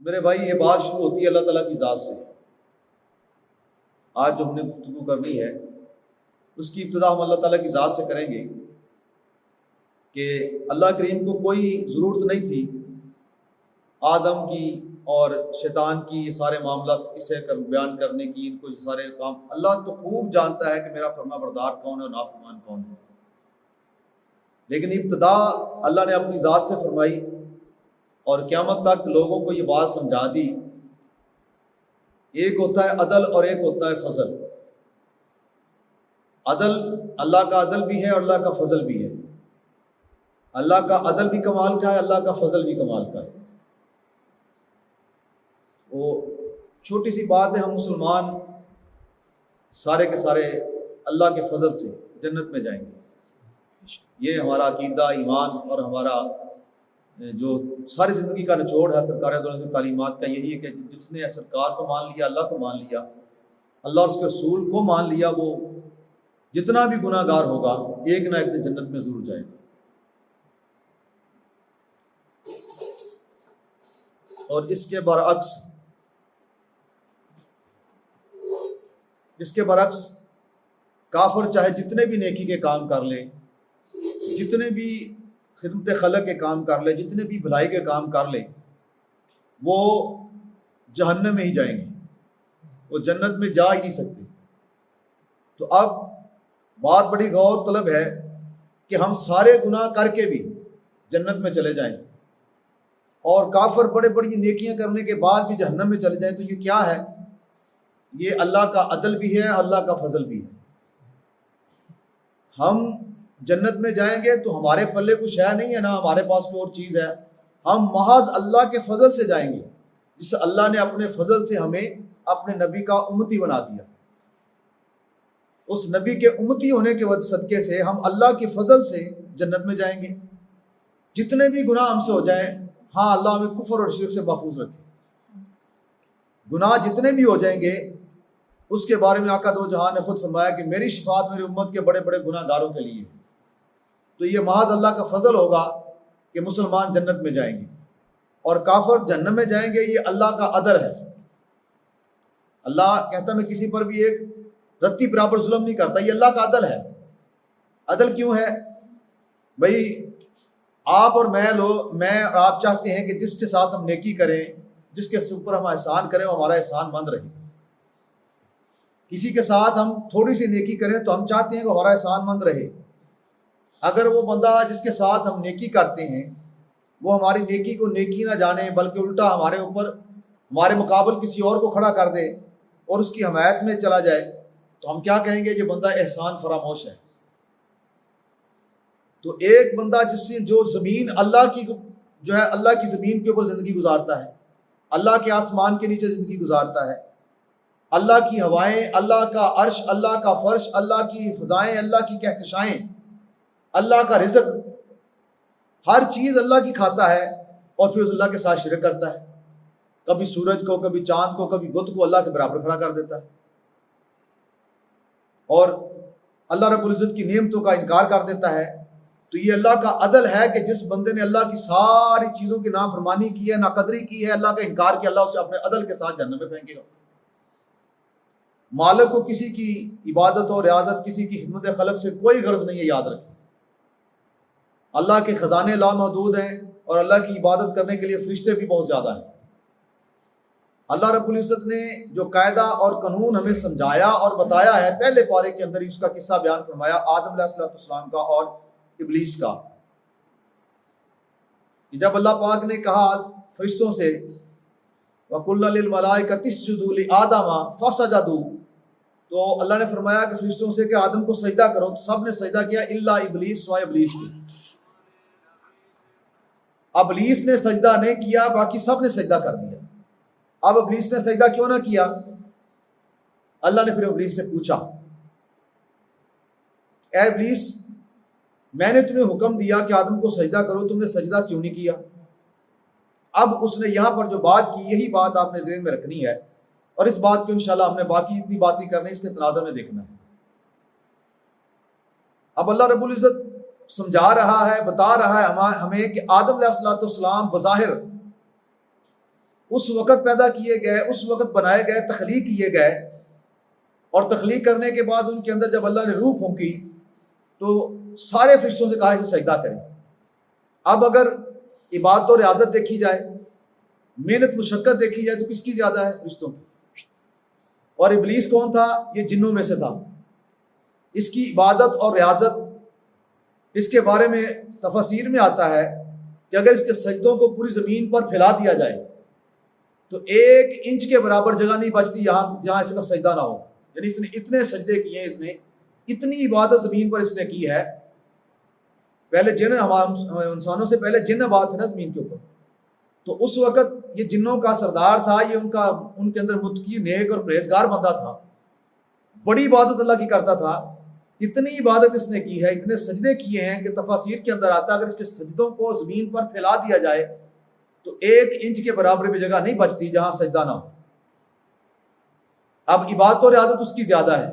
میرے بھائی یہ بات شروع ہوتی ہے اللہ تعالیٰ کی ذات سے۔ آج جو ہم نے گفتگو کرنی ہے اس کی ابتدا ہم اللہ تعالیٰ کی ذات سے کریں گے کہ اللہ کریم کو کوئی ضرورت نہیں تھی آدم کی اور شیطان کی یہ سارے معاملات اسے بیان کرنے کی، ان کو یہ سارے کام اللہ تو خوب جانتا ہے کہ میرا فرما بردار کون ہے اور نافرمان کون ہے، لیکن ابتدا اللہ نے اپنی ذات سے فرمائی اور قیامت تک لوگوں کو یہ بات سمجھا دی۔ ایک ہوتا ہے عدل اور ایک ہوتا ہے فضل۔ عدل اللہ کا عدل بھی ہے اور اللہ کا فضل بھی ہے۔ اللہ کا عدل بھی کمال کا ہے، اللہ کا فضل بھی کمال کا ہے۔ وہ چھوٹی سی بات ہے، ہم مسلمان سارے کے سارے اللہ کے فضل سے جنت میں جائیں گے۔ یہ ہمارا عقیدہ، ایمان اور ہمارا جو ساری زندگی کا نچوڑ ہے سرکار دو عالم کی تعلیمات کا یہی ہے کہ جس نے سرکار کو مان لیا، اللہ کو مان لیا، اللہ اور اس کے رسول کو مان لیا، وہ جتنا بھی گناہ گار ہوگا ایک نہ ایک دن جنت میں ضرور جائے گا۔ اور اس کے برعکس کافر چاہے جتنے بھی نیکی کے کام کر لے، جتنے بھی خدمت خلق کے کام کر لے، جتنے بھی بھلائی کے کام کر لے، وہ جہنم میں ہی جائیں گے، وہ جنت میں جا ہی نہیں سکتے۔ تو اب بات بڑی غور طلب ہے کہ ہم سارے گناہ کر کے بھی جنت میں چلے جائیں اور کافر بڑے بڑی نیکیاں کرنے کے بعد بھی جہنم میں چلے جائیں، تو یہ کیا ہے؟ یہ اللہ کا عدل بھی ہے، اللہ کا فضل بھی ہے۔ ہم جنت میں جائیں گے تو ہمارے پلے کچھ ہے نہیں ہے، نہ ہمارے پاس کوئی اور چیز ہے، ہم محض اللہ کے فضل سے جائیں گے، جس سے اللہ نے اپنے فضل سے ہمیں اپنے نبی کا امتی بنا دیا۔ اس نبی کے امتی ہونے کے صدقے سے ہم اللہ کے فضل سے جنت میں جائیں گے۔ جتنے بھی گناہ ہم سے ہو جائیں، ہاں اللہ ہمیں کفر اور شرک سے محفوظ رکھے، گناہ جتنے بھی ہو جائیں گے اس کے بارے میں آقا دو جہان نے خود فرمایا کہ میری شفاعت میری امت کے بڑے بڑے گناہ گاروں کے لیے ہے۔ تو یہ محض اللہ کا فضل ہوگا کہ مسلمان جنت میں جائیں گے اور کافر جہنم میں جائیں گے، یہ اللہ کا عدل ہے۔ اللہ کہتا میں کسی پر بھی ایک رتی برابر ظلم نہیں کرتا، یہ اللہ کا عدل ہے۔ عدل کیوں ہے؟ بھئی آپ اور میں اور آپ چاہتے ہیں کہ جس کے ساتھ ہم نیکی کریں، جس کے اوپر ہم احسان کریں، وہ ہمارا احسان مند رہے۔ کسی کے ساتھ ہم تھوڑی سی نیکی کریں تو ہم چاہتے ہیں کہ ہمارا احسان مند رہے۔ اگر وہ بندہ جس کے ساتھ ہم نیکی کرتے ہیں وہ ہماری نیکی کو نیکی نہ جانے بلکہ الٹا ہمارے اوپر ہمارے مقابل کسی اور کو کھڑا کر دے اور اس کی حمایت میں چلا جائے، تو ہم کیا کہیں گے؟ یہ بندہ احسان فراموش ہے۔ تو ایک بندہ جس سے جو زمین اللہ کی جو ہے اللہ کی زمین کے اوپر زندگی گزارتا ہے، اللہ کے آسمان کے نیچے زندگی گزارتا ہے، اللہ کی ہوائیں، اللہ کا عرش، اللہ کا فرش، اللہ کی فضائیں، اللہ کی کہکشائیں، اللہ کا رزق، ہر چیز اللہ کی کھاتا ہے اور پھر اللہ کے ساتھ شرک کرتا ہے، کبھی سورج کو، کبھی چاند کو، کبھی بت کو اللہ کے برابر کھڑا کر دیتا ہے، اور اللہ رب العزت کی نعمتوں کا انکار کر دیتا ہے۔ تو یہ اللہ کا عدل ہے کہ جس بندے نے اللہ کی ساری چیزوں کی نافرمانی کی ہے، ناقدری کی ہے، اللہ کا انکار کیا، اللہ اسے اپنے عدل کے ساتھ جہنم میں پھینکے گا۔ مالک کو کسی کی عبادت اور ریاضت، کسی کی خدمت خلق سے کوئی غرض نہیں ہے، یاد رکھیں۔ اللہ کے خزانے لامحدود ہیں اور اللہ کی عبادت کرنے کے لیے فرشتے بھی بہت زیادہ ہیں۔ اللہ رب العزت نے جو قاعدہ اور قانون ہمیں سمجھایا اور بتایا ہے، پہلے پارے کے اندر ہی اس کا قصہ بیان فرمایا، آدم علیہ السلام کا اور ابلیس کا، کہ جب اللہ پاک نے کہا فرشتوں سے وَقُلْنَا لِلْمَلَائِكَةِ اسْجُدُوا لِآدَمَ فَسَجَدُوا، تو اللہ نے فرمایا کہ فرشتوں سے کہ آدم کو سجدہ کرو، تو سب نے سجدہ کیا الا ابلیس، سوائے ابلیس کے۔ ابلیس نے سجدہ نہیں کیا، باقی سب نے سجدہ کر دیا۔ اب ابلیس نے سجدہ کیوں نہ کیا؟ اللہ نے پھر ابلیس سے پوچھا، اے ابلیس، میں نے تمہیں حکم دیا کہ آدم کو سجدہ کرو، تم نے سجدہ کیوں نہیں کیا؟ اب اس نے یہاں پر جو بات کی، یہی بات آپ نے ذہن میں رکھنی ہے، اور اس بات کو انشاءاللہ ہم نے باقی اتنی باتیں کرنے اس کے تناظر میں دیکھنا ہے۔ اب اللہ رب العزت سمجھا رہا ہے، بتا رہا ہے ہمیں کہ آدم علیہ السلام بظاہر اس وقت پیدا کیے گئے، اس وقت بنائے گئے، تخلیق کیے گئے، اور تخلیق کرنے کے بعد ان کے اندر جب اللہ نے روح پھونکی تو سارے فرشتوں سے کہا اسے سجدہ کریں۔ اب اگر عبادت و ریاضت دیکھی جائے، محنت مشقت دیکھی جائے، تو کس کی زیادہ ہے؟ فرشتوں کی۔ اور ابلیس کون تھا؟ یہ جنوں میں سے تھا۔ اس کی عبادت اور ریاضت، اس کے بارے میں تفاسیر میں آتا ہے کہ اگر اس کے سجدوں کو پوری زمین پر پھیلا دیا جائے تو 1 انچ کے برابر جگہ نہیں بچتی جہاں اس کا سجدہ نہ ہو۔ یعنی اتنے سجدے کیے ہیں اس نے، اتنی عبادت زمین پر اس نے کی ہے۔ پہلے جن، انسانوں سے پہلے جن آباد تھے نا زمین کے اوپر، تو اس وقت یہ جنوں کا سردار تھا، یہ ان کے اندر متقی، نیک اور پرہیزگار بندہ تھا، بڑی عبادت اللہ کی کرتا تھا۔ اتنی عبادت اس نے کی ہے، اتنے سجدے کیے ہیں کہ تفاسیر کے اندر آتا ہے اگر اس کے سجدوں کو زمین پر پھیلا دیا جائے تو 1 انچ کے برابر بھی جگہ نہیں بچتی جہاں سجدہ نہ ہو۔ اب عبادت و ریاضت اس کی زیادہ ہے۔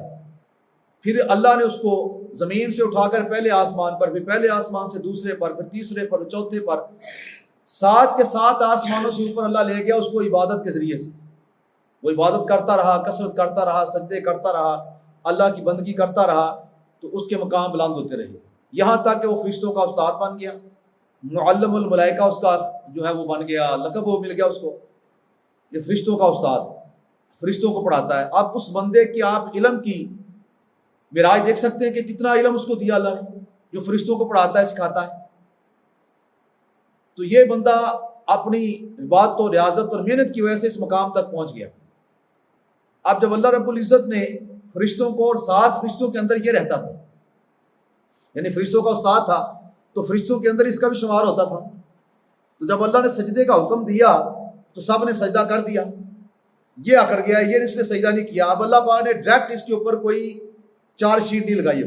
پھر اللہ نے اس کو زمین سے اٹھا کر پہلے آسمان پر، پھر پہلے آسمان سے دوسرے پر، پھر تیسرے پر، چوتھے پر، 7 کے 7 آسمانوں سے اوپر اللہ لے گیا اس کو عبادت کے ذریعے سے۔ وہ عبادت کرتا رہا، کثرت کرتا رہا، سجدے کرتا رہا، اللہ کی بندگی کرتا رہا، تو اس کے مقام بلند ہوتے رہے، یہاں تک کہ وہ فرشتوں کا استاد بن گیا، معلم الملائکہ اس کا جو ہے وہ بن گیا، لقب وہ مل گیا اس کو، یہ فرشتوں کا استاد، فرشتوں کو پڑھاتا ہے۔ اب اس بندے کی آپ علم کی معراج دیکھ سکتے ہیں کہ کتنا علم اس کو دیا اللہ نے، جو فرشتوں کو پڑھاتا ہے، سکھاتا ہے۔ تو یہ بندہ اپنی عبادت و ریاضت اور محنت کی وجہ سے اس مقام تک پہنچ گیا۔ اب جب اللہ رب العزت نے فرشتوں کو، اور 7 فرشتوں کے اندر یہ رہتا تھا، یعنی فرشتوں کا استاد تھا، تو فرشتوں کے اندر اس کا بھی شمار ہوتا تھا۔ تو جب اللہ نے سجدے کا حکم دیا تو سب نے سجدہ کر دیا، یہ اکڑ گیا، یہ اس نے سجدہ نہیں کیا۔ اب اللہ پاک نے ڈائریکٹ اس کے اوپر کوئی چارج شیٹ نہیں لگائی،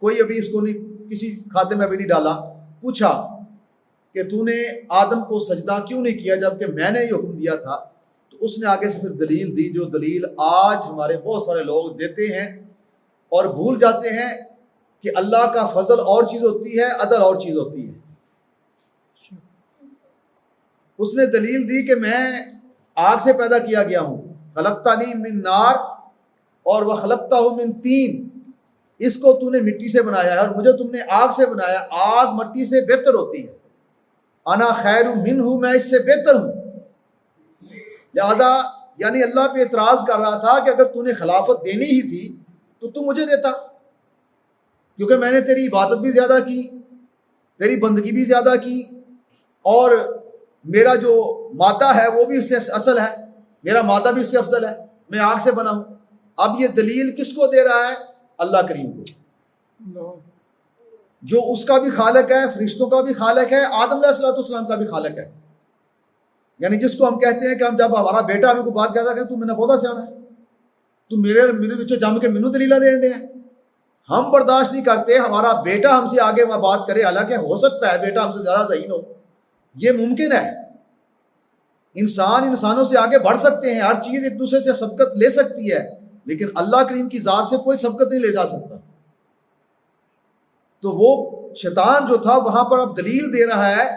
کوئی ابھی اس کو نہیں، کسی کھاتے میں ابھی نہیں ڈالا۔ پوچھا کہ تو نے آدم کو سجدہ کیوں نہیں کیا جبکہ میں نے یہ حکم دیا تھا؟ تو اس نے آگے سے پھر دلیل دی، جو دلیل آج ہمارے بہت سارے لوگ دیتے ہیں اور بھول جاتے ہیں کہ اللہ کا فضل اور چیز ہوتی ہے، عدل اور چیز ہوتی ہے۔ اس نے دلیل دی کہ میں آگ سے پیدا کیا گیا ہوں، خلقتنی من نار اور وخلقتہ من طین، اس کو تو نے مٹی سے بنایا ہے اور مجھے تم نے آگ سے بنایا، آگ مٹی سے بہتر ہوتی ہے، انا خیر منہ، میں اس سے بہتر ہوں۔ لہذا یعنی اللہ پہ اعتراض کر رہا تھا کہ اگر تو نے خلافت دینی ہی تھی تو مجھے دیتا، کیونکہ میں نے تیری عبادت بھی زیادہ کی، تیری بندگی بھی زیادہ کی، اور میرا جو مادہ ہے وہ بھی اس سے اصل ہے، میرا مادہ بھی اس سے افضل ہے، میں آگ سے بنا ہوں۔ اب یہ دلیل کس کو دے رہا ہے؟ اللہ کریم کو، جو اس کا بھی خالق ہے، فرشتوں کا بھی خالق ہے، آدم علیہ السلام کا بھی خالق ہے۔ یعنی جس کو ہم کہتے ہیں کہ ہم جب ہمارا بیٹا ہمیں کوئی بات کہتا ہے کہ تو میں نے بہت سیاح ہے، تو میرے وچوں جم کے مینوں دلیلاں دین دے ہیں، ہم برداشت نہیں کرتے ہمارا بیٹا ہم سے آگے وہ بات کرے، حالانکہ ہو سکتا ہے بیٹا ہم سے زیادہ ذہین ہو، یہ ممکن ہے، انسان انسانوں سے آگے بڑھ سکتے ہیں، ہر چیز ایک دوسرے سے سبقت لے سکتی ہے، لیکن اللہ کریم کی ذات سے کوئی سبقت نہیں لے جا سکتا۔ تو وہ شیطان جو تھا وہاں پر اب دلیل دے رہا ہے،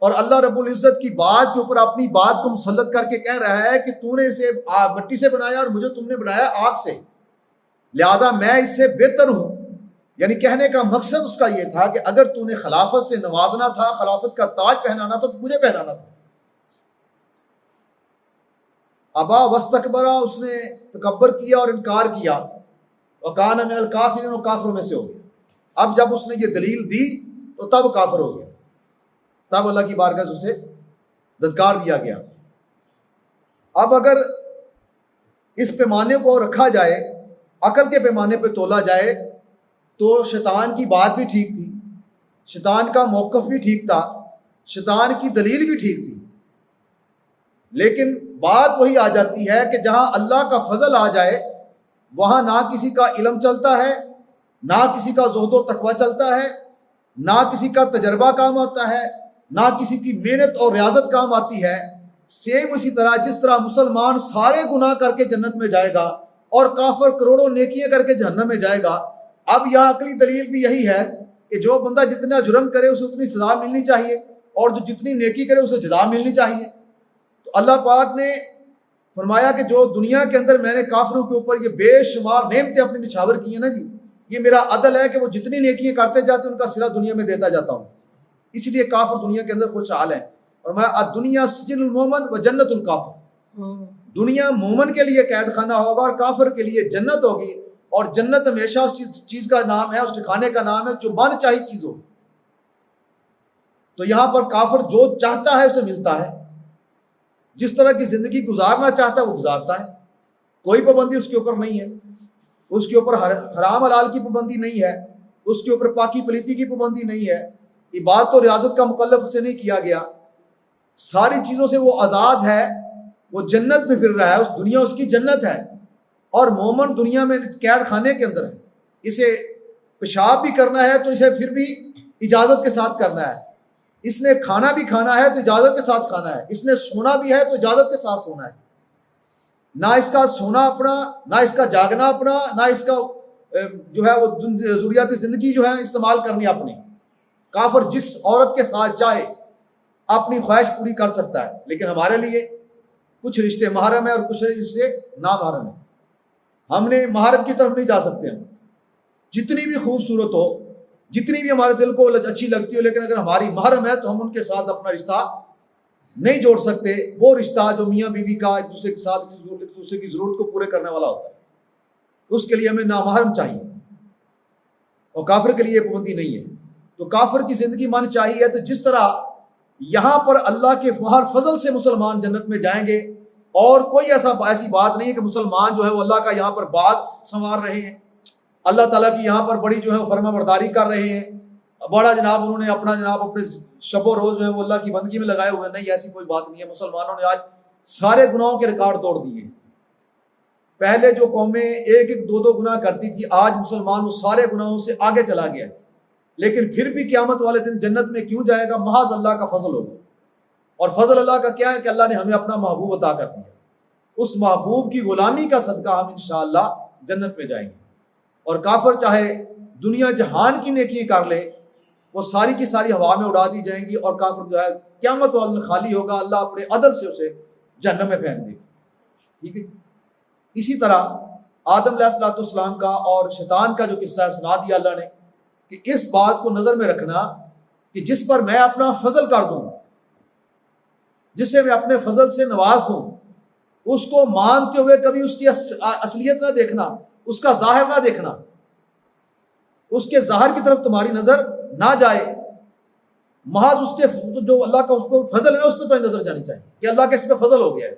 اور اللہ رب العزت کی بات کے اوپر اپنی بات کو مسلط کر کے کہہ رہا ہے کہ تو نے اسے مٹی سے بنایا اور مجھے تم نے بنایا آگ سے، لہذا میں اس سے بہتر ہوں۔ یعنی کہنے کا مقصد اس کا یہ تھا کہ اگر تو نے خلافت سے نوازنا تھا، خلافت کا تاج پہنانا تھا، تو مجھے پہنانا تھا۔ ابا واستکبرا، اس نے تکبر کیا اور انکار کیا، وکان من الکافرین، اور کافروں میں سے ہو گیا۔ اب جب اس نے یہ دلیل دی تو تب کافر ہو گیا، تب اللہ کی بارگاہ سے اسے دھتکار دیا گیا۔ اب اگر اس پیمانے کو رکھا جائے، عقل کے پیمانے پہ تولا جائے، تو شیطان کی بات بھی ٹھیک تھی، شیطان کا موقف بھی ٹھیک تھا، شیطان کی دلیل بھی ٹھیک تھی، لیکن بات وہی آ جاتی ہے کہ جہاں اللہ کا فضل آ جائے وہاں نہ کسی کا علم چلتا ہے، نہ کسی کا زہد و تقویٰ چلتا ہے، نہ کسی کا تجربہ کام آتا ہے، نہ کسی کی محنت اور ریاضت کام آتی ہے۔ سیم اسی طرح جس طرح مسلمان سارے گناہ کر کے جنت میں جائے گا اور کافر کروڑوں نیکیاں کر کے جہنم میں جائے گا، اب یہاں عقلی دلیل بھی یہی ہے کہ جو بندہ جتنا جرم کرے اسے اتنی سزا ملنی چاہیے، اور جو جتنی نیکی کرے اسے جزا ملنی چاہیے۔ تو تو اللہ پاک نے فرمایا کہ جو دنیا کے اندر میں نے کافروں کے اوپر یہ بے شمار نعمتیں اپنی نچھاور کی ہیں نا جی، یہ میرا عدل ہے کہ وہ جتنی نیکیاں کرتے جاتے ہیں ان کا صلہ دنیا میں دیتا جاتا ہوں، اس لیے کافر دنیا کے اندر خوشحال ہیں۔ اور میں دنیا سجن المومن و جنت الکافر، دنیا مومن کے لیے قید خانہ ہوگا اور کافر کے لیے جنت ہوگی، اور جنت ہمیشہ اس چیز کا نام ہے، اس ٹھکانے کا نام ہے جو من چاہی چیز ہوگی۔ تو یہاں پر کافر جو چاہتا ہے اسے ملتا ہے، جس طرح کی زندگی گزارنا چاہتا ہے وہ گزارتا ہے، کوئی پابندی اس کے اوپر نہیں ہے، اس کے اوپر حرام حلال کی پابندی نہیں ہے، اس کے اوپر پاکی پلیتی کی پابندی نہیں ہے، عبادت و ریاضت کا مکلف اسے نہیں کیا گیا، ساری چیزوں سے وہ آزاد ہے، وہ جنت میں پھر رہا ہے، اس دنیا اس کی جنت ہے۔ اور مومن دنیا میں قید خانے کے اندر ہے، اسے پیشاب بھی کرنا ہے تو اسے پھر بھی اجازت کے ساتھ کرنا ہے، اس نے کھانا بھی کھانا ہے تو اجازت کے ساتھ کھانا ہے، اس نے سونا بھی ہے تو اجازت کے ساتھ سونا ہے، نہ اس کا سونا اپنا، نہ اس کا جاگنا اپنا، نہ اس کا جو ہے وہ ضروریات زندگی جو ہے استعمال کرنی اپنی۔ کافر جس عورت کے ساتھ چاہے اپنی خواہش پوری کر سکتا ہے، لیکن ہمارے لیے کچھ رشتے محرم ہیں اور کچھ رشتے نامحرم ہیں، ہم نے محرم کی طرف نہیں جا سکتے، ہم جتنی بھی خوبصورت ہو، جتنی بھی ہمارے دل کو اچھی لگتی ہو، لیکن اگر ہماری محرم ہے تو ہم ان کے ساتھ اپنا رشتہ نہیں جوڑ سکتے، وہ رشتہ جو میاں بیوی کا ایک دوسرے کے ساتھ ایک دوسرے کی ضرورت کو پورے کرنے والا ہوتا ہے، اس کے لیے ہمیں نامحرم چاہیے، اور کافر کے لیے یہ پابندی نہیں ہے۔ تو کافر کی زندگی من چاہیے، تو جس طرح یہاں پر اللہ کے فہر فضل سے مسلمان جنت میں جائیں گے، اور کوئی ایسی بات نہیں ہے کہ مسلمان جو ہے وہ اللہ کا یہاں پر باغ سنوار رہے ہیں، اللہ تعالیٰ کی یہاں پر بڑی جو ہے فرما برداری کر رہے ہیں، بڑا جناب انہوں نے اپنے شب و روز جو ہے وہ اللہ کی بندگی میں لگائے ہوئے ہیں، نہیں، ایسی کوئی بات نہیں ہے۔ مسلمانوں نے آج سارے گناہوں کے ریکارڈ توڑ دیے، پہلے جو قومیں ایک ایک دو گناہ کرتی تھی، آج مسلمان وہ سارے گناہوں سے آگے چلا گیا ہے، لیکن پھر بھی قیامت والے دن جنت میں کیوں جائے گا؟ محض اللہ کا فضل ہوگا، اور فضل اللہ کا کیا ہے کہ اللہ نے ہمیں اپنا محبوب عطا کر دیا، اس محبوب کی غلامی کا صدقہ ہم انشاءاللہ جنت میں جائیں گے۔ اور کافر چاہے دنیا جہان کی نیکی کر لے، وہ ساری کی ساری ہوا میں اڑا دی جائیں گی، اور کافر جو ہے قیامت والے خالی ہوگا، اللہ اپنے عدل سے اسے جہنم میں پھینک دے گا، ٹھیک ہے۔ اسی طرح آدم علیہ السلام کا اور شیطان کا جو قصہ سنا دیا اللہ نے، کہ اس بات کو نظر میں رکھنا کہ جس پر میں اپنا فضل کر دوں، جسے میں اپنے فضل سے نواز دوں، اس کو مانتے ہوئے کبھی اس کی اصلیت نہ دیکھنا، اس کا ظاہر نہ دیکھنا، اس کے ظاہر کی طرف تمہاری نظر نہ جائے، محض اس کے جو اللہ کا اس پہ فضل ہے اس پہ تو نظر جانی چاہیے کہ اللہ کے اس پہ فضل ہو گیا ہے،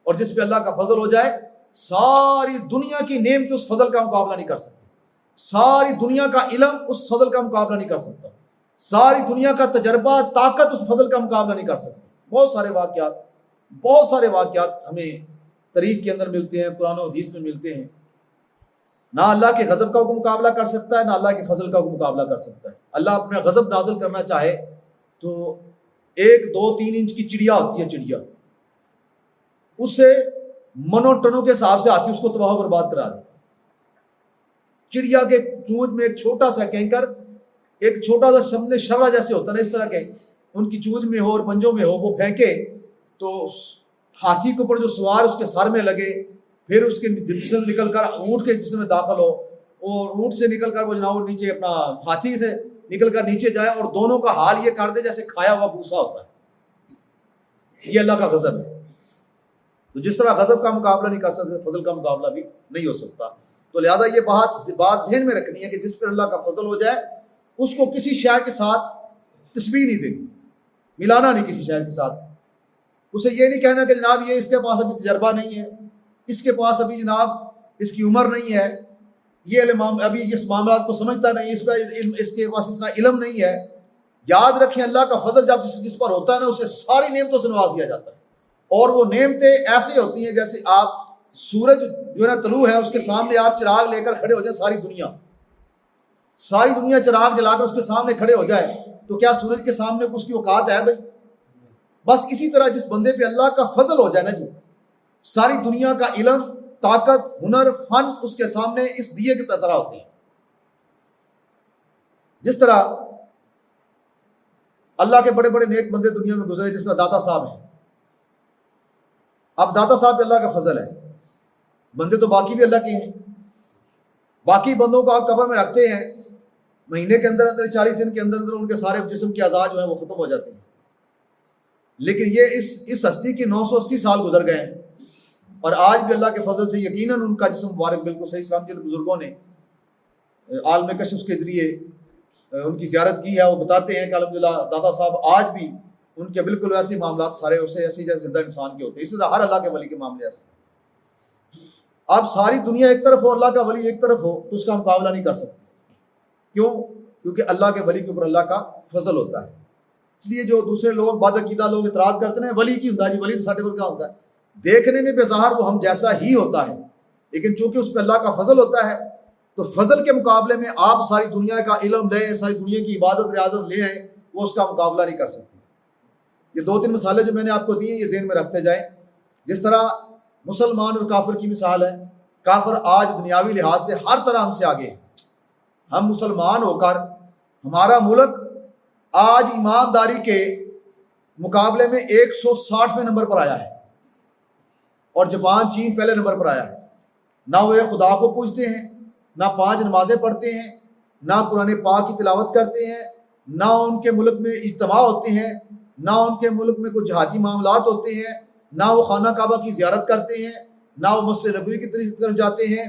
اور جس پہ اللہ کا فضل ہو جائے ساری دنیا کی نعمت اس فضل کا مقابلہ نہیں کر سکتی، ساری دنیا کا علم اس فضل کا مقابلہ نہیں کر سکتا، ساری دنیا کا تجربہ طاقت اس فضل کا مقابلہ نہیں کر سکتی۔ بہت سارے واقعات ہمیں تاریخ کے اندر ملتے ہیں، قرآن و حدیث میں ملتے ہیں، نہ اللہ کے غضب کا کوئی مقابلہ کر سکتا ہے، نہ اللہ کے فضل کا کوئی مقابلہ کر سکتا ہے۔ اللہ اپنا غضب نازل کرنا چاہے تو 1 2 3 انچ کی چڑیا ہوتی ہے، چڑیا اس سے منو ٹنوں کے حساب سے آتی ہے، اس کو تباہ و برباد کرا دے۔ چڑیا کے چونچ میں ایک چھوٹا سا کینکر، ایک چھوٹا سا شملے شرہ جیسے ہوتا ہے نا، اس طرح کے ان کی چونچ میں ہو اور پنجوں میں ہو، وہ پھینکے تو ہاتھی کے اوپر جو سوار اس کے سر میں لگے، پھر اس کے جسم نکل کر اونٹ کے جسم میں داخل ہو، اور اونٹ سے نکل کر وہ جناب نیچے اپنا ہاتھی سے نکل کر نیچے جائے، اور دونوں کا حال یہ کر دے جیسے کھایا ہوا بھوسا ہوتا ہے۔ یہ اللہ کا غضب ہے۔ تو جس طرح غضب کا مقابلہ نہیں کر سکتے، فضل کا مقابلہ بھی نہیں ہو سکتا۔ تو لہٰذا یہ بات ذہن میں رکھنی ہے کہ جس پر اللہ کا فضل ہو جائے اس کو کسی شے کے ساتھ تشبیہ نہیں دینی، ملانا نہیں کسی شے کے ساتھ، اسے یہ نہیں کہنا کہ جناب یہ اس کے پاس ابھی تجربہ نہیں ہے، اس کے پاس ابھی جناب اس کی عمر نہیں ہے، یہ ابھی اس معاملات کو سمجھتا نہیں، اس کے پاس اتنا علم نہیں ہے۔ یاد رکھیں اللہ کا فضل جب جس پر ہوتا ہے نا، اسے ساری نعمتوں سے نواز دیا جاتا ہے، اور وہ نعمتیں ایسی ہوتی ہیں جیسے آپ سورج جو ہے نا طلوع ہے، اس کے سامنے آپ چراغ لے کر کھڑے ہو جائیں، ساری دنیا چراغ جلا کر اس کے سامنے کھڑے ہو جائے تو کیا سورج کے سامنے اس کی اوقات ہے بھائی؟ بس اسی طرح جس بندے پہ اللہ کا فضل ہو جائے نا جی، ساری دنیا کا علم، طاقت، ہنر، فن اس کے سامنے اس دیے کی طرح ہوتے ہیں۔ جس طرح اللہ کے بڑے بڑے نیک بندے دنیا میں گزرے، جس طرح داتا صاحب ہیں، اب داتا صاحب پہ اللہ کا فضل ہے، بندے تو باقی بھی اللہ کے ہیں، باقی بندوں کو آپ قبر میں رکھتے ہیں، مہینے کے اندر اندر 40 دن کے اندر اندر ان کے سارے جسم کے اعضاء جو ہیں وہ ختم ہو جاتے ہیں، لیکن یہ اس ہستی کے 980 سال گزر گئے ہیں، اور آج بھی اللہ کے فضل سے یقیناً ان کا جسم مبارک بالکل صحیح سلام، جن بزرگوں نے عالم کشف کے ذریعے ان کی زیارت کی ہے، وہ بتاتے ہیں کہ الحمدللہ دادا صاحب آج بھی ان کے بالکل ویسے معاملات سارے اسے ایسی جیسے زندہ انسان کے ہوتے ہیں، اسی طرح ہر اللہ کے ولی کے معاملے ایسے۔ اب ساری دنیا ایک طرف ہو، اللہ کا ولی ایک طرف ہو، تو اس کا مقابلہ نہیں کر سکتے، کیوں؟ کیونکہ اللہ کے ولی کے اوپر اللہ کا فضل ہوتا ہے۔ اس لیے جو دوسرے لوگ بدعقیدہ لوگ اعتراض کرتے ہیں ولی کی ہوتا ہے جی، ولی تو ساڈے ورگا ہوتا ہے، دیکھنے میں بظاہر وہ ہم جیسا ہی ہوتا ہے، لیکن چونکہ اس پہ اللہ کا فضل ہوتا ہے تو فضل کے مقابلے میں آپ ساری دنیا کا علم لیں، ساری دنیا کی عبادت ریاضت لے آئیں، وہ اس کا مقابلہ نہیں کر سکتے۔ یہ 2-3 مثالیں جو میں نے آپ کو دی ہیں یہ ذہن میں رکھتے جائیں۔ جس طرح مسلمان اور کافر کی مثال ہے، کافر آج دنیاوی لحاظ سے ہر طرح ہم سے آگے ہیں، ہم مسلمان ہو کر ہمارا ملک آج ایمانداری کے مقابلے میں 160ویں نمبر پر آیا ہے، اور جاپان چین پہلے نمبر پر آیا ہے۔ نہ وہ خدا کو پوجتے ہیں، نہ 5 نمازیں پڑھتے ہیں، نہ قرآن پاک کی تلاوت کرتے ہیں، نہ ان کے ملک میں اجتماع ہوتے ہیں، نہ ان کے ملک میں کوئی جہادی معاملات ہوتے ہیں، نہ وہ خانہ کعبہ کی زیارت کرتے ہیں، نہ وہ مسجد نبوی کی طرف جاتے ہیں،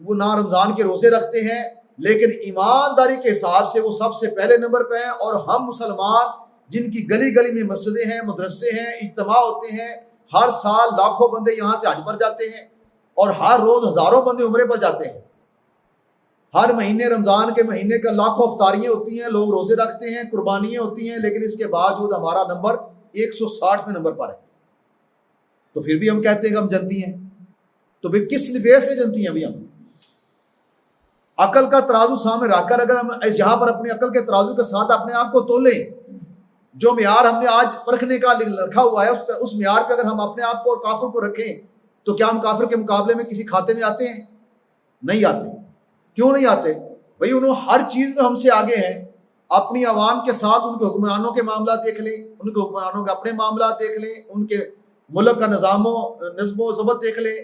وہ نہ رمضان کے روزے رکھتے ہیں، لیکن ایمانداری کے حساب سے وہ سب سے پہلے نمبر پہ ہیں۔ اور ہم مسلمان جن کی گلی گلی میں مسجدیں ہیں، مدرسے ہیں، اجتماع ہوتے ہیں، ہر سال لاکھوں بندے یہاں سے حج پر جاتے ہیں، اور ہر روز ہزاروں بندے عمرے پر جاتے ہیں، ہر مہینے رمضان کے مہینے کا لاکھوں افطاریاں ہوتی ہیں، لوگ روزے رکھتے ہیں، قربانیاں ہوتی ہیں، لیکن اس کے باوجود ہمارا نمبر 160ویں نمبر پر ہے۔ تو پھر بھی ہم کہتے ہیں کہ ہم جنتی ہیں، تو پھر کس بیس پہ جنتی ہیں؟ ابھی ہم عقل کا ترازو سامنے رکھ کر اگر ہم یہاں پر اپنی عقل کے ترازو کے ساتھ اپنے آپ کو تولیں، جو معیار ہم نے آج پرکھنے کا رکھا ہوا ہے اس معیار پہ اگر ہم اپنے آپ کو اور کافر کو رکھیں تو کیا ہم کافر کے مقابلے میں کسی کھاتے میں آتے ہیں؟ نہیں آتے۔ کیوں نہیں آتے؟ بھائی انہوں ہر چیز میں ہم سے آگے ہیں، اپنی عوام کے ساتھ ان کے حکمرانوں کے معاملات دیکھ لیں، ان کے حکمرانوں کے اپنے معاملات دیکھ لیں، ان کے ملک کا نظم و ضبط دیکھ لیں،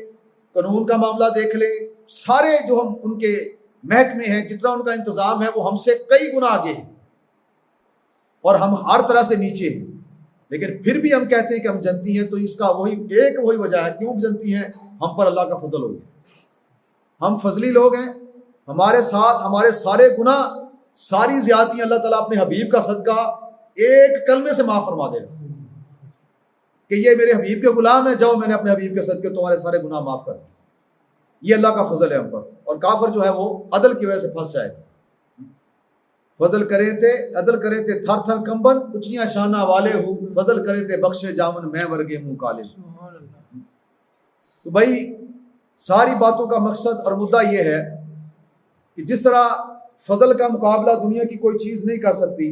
قانون کا معاملہ دیکھ لیں، سارے جو ہم ان کے محکمے ہیں، جتنا ان کا انتظام ہے وہ ہم سے کئی گنا آگے ہیں، اور ہم ہر طرح سے نیچے ہیں، لیکن پھر بھی ہم کہتے ہیں کہ ہم جنتی ہیں۔ تو اس کا وہی وجہ ہے کیوں جنتی ہیں، ہم پر اللہ کا فضل ہو گیا، ہم فضلی لوگ ہیں، ہمارے ساتھ ہمارے سارے گناہ ساری زیادتیاں اللہ تعالیٰ اپنے حبیب کا صدقہ ایک کلمے سے معاف فرما دے گا کہ یہ میرے حبیب کے غلام ہیں، جاؤ میں نے اپنے حبیب کے صدقے تمہارے سارے گناہ معاف کر دیے۔ یہ اللہ کا فضل ہے ہم پر، اور کافر جو ہے وہ عدل کی وجہ سے پھنس جائے گا۔ فضل کرے تے عدل کرے تے تھر تھر کمبن، اچھیاں شانہ والے ہو، فضل کرے تے بخشے جامن میں ورگے منہ کالے۔ تو بھائی ساری باتوں کا مقصد اور مدعا یہ ہے کہ جس طرح فضل کا مقابلہ دنیا کی کوئی چیز نہیں کر سکتی،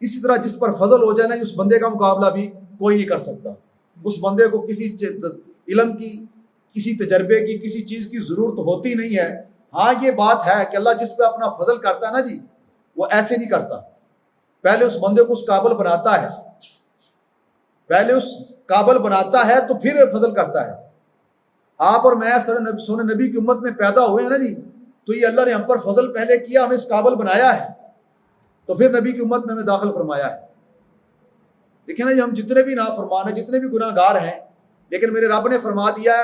اسی طرح جس پر فضل ہو جائے نا اس بندے کا مقابلہ بھی کوئی نہیں کر سکتا۔ اس بندے کو کسی علم کی، کسی تجربے کی، کسی چیز کی ضرورت ہوتی نہیں ہے۔ ہاں یہ بات ہے کہ اللہ جس پہ اپنا فضل کرتا ہے نا جی، وہ ایسے نہیں کرتا، پہلے اس بندے کو اس قابل بناتا ہے، پہلے اس قابل بناتا ہے تو پھر فضل کرتا ہے۔ آپ اور میں سونے نبی کی امت میں پیدا ہوئے ہیں نا جی، تو یہ اللہ نے ہم پر فضل پہلے کیا، ہمیں اس قابل بنایا ہے، تو پھر نبی کی امت میں ہمیں داخل فرمایا ہے۔ دیکھیں نا جی، ہم جتنے بھی نافرمان ہیں، جتنے بھی گناہ گار ہیں، لیکن میرے رب نے فرما دیا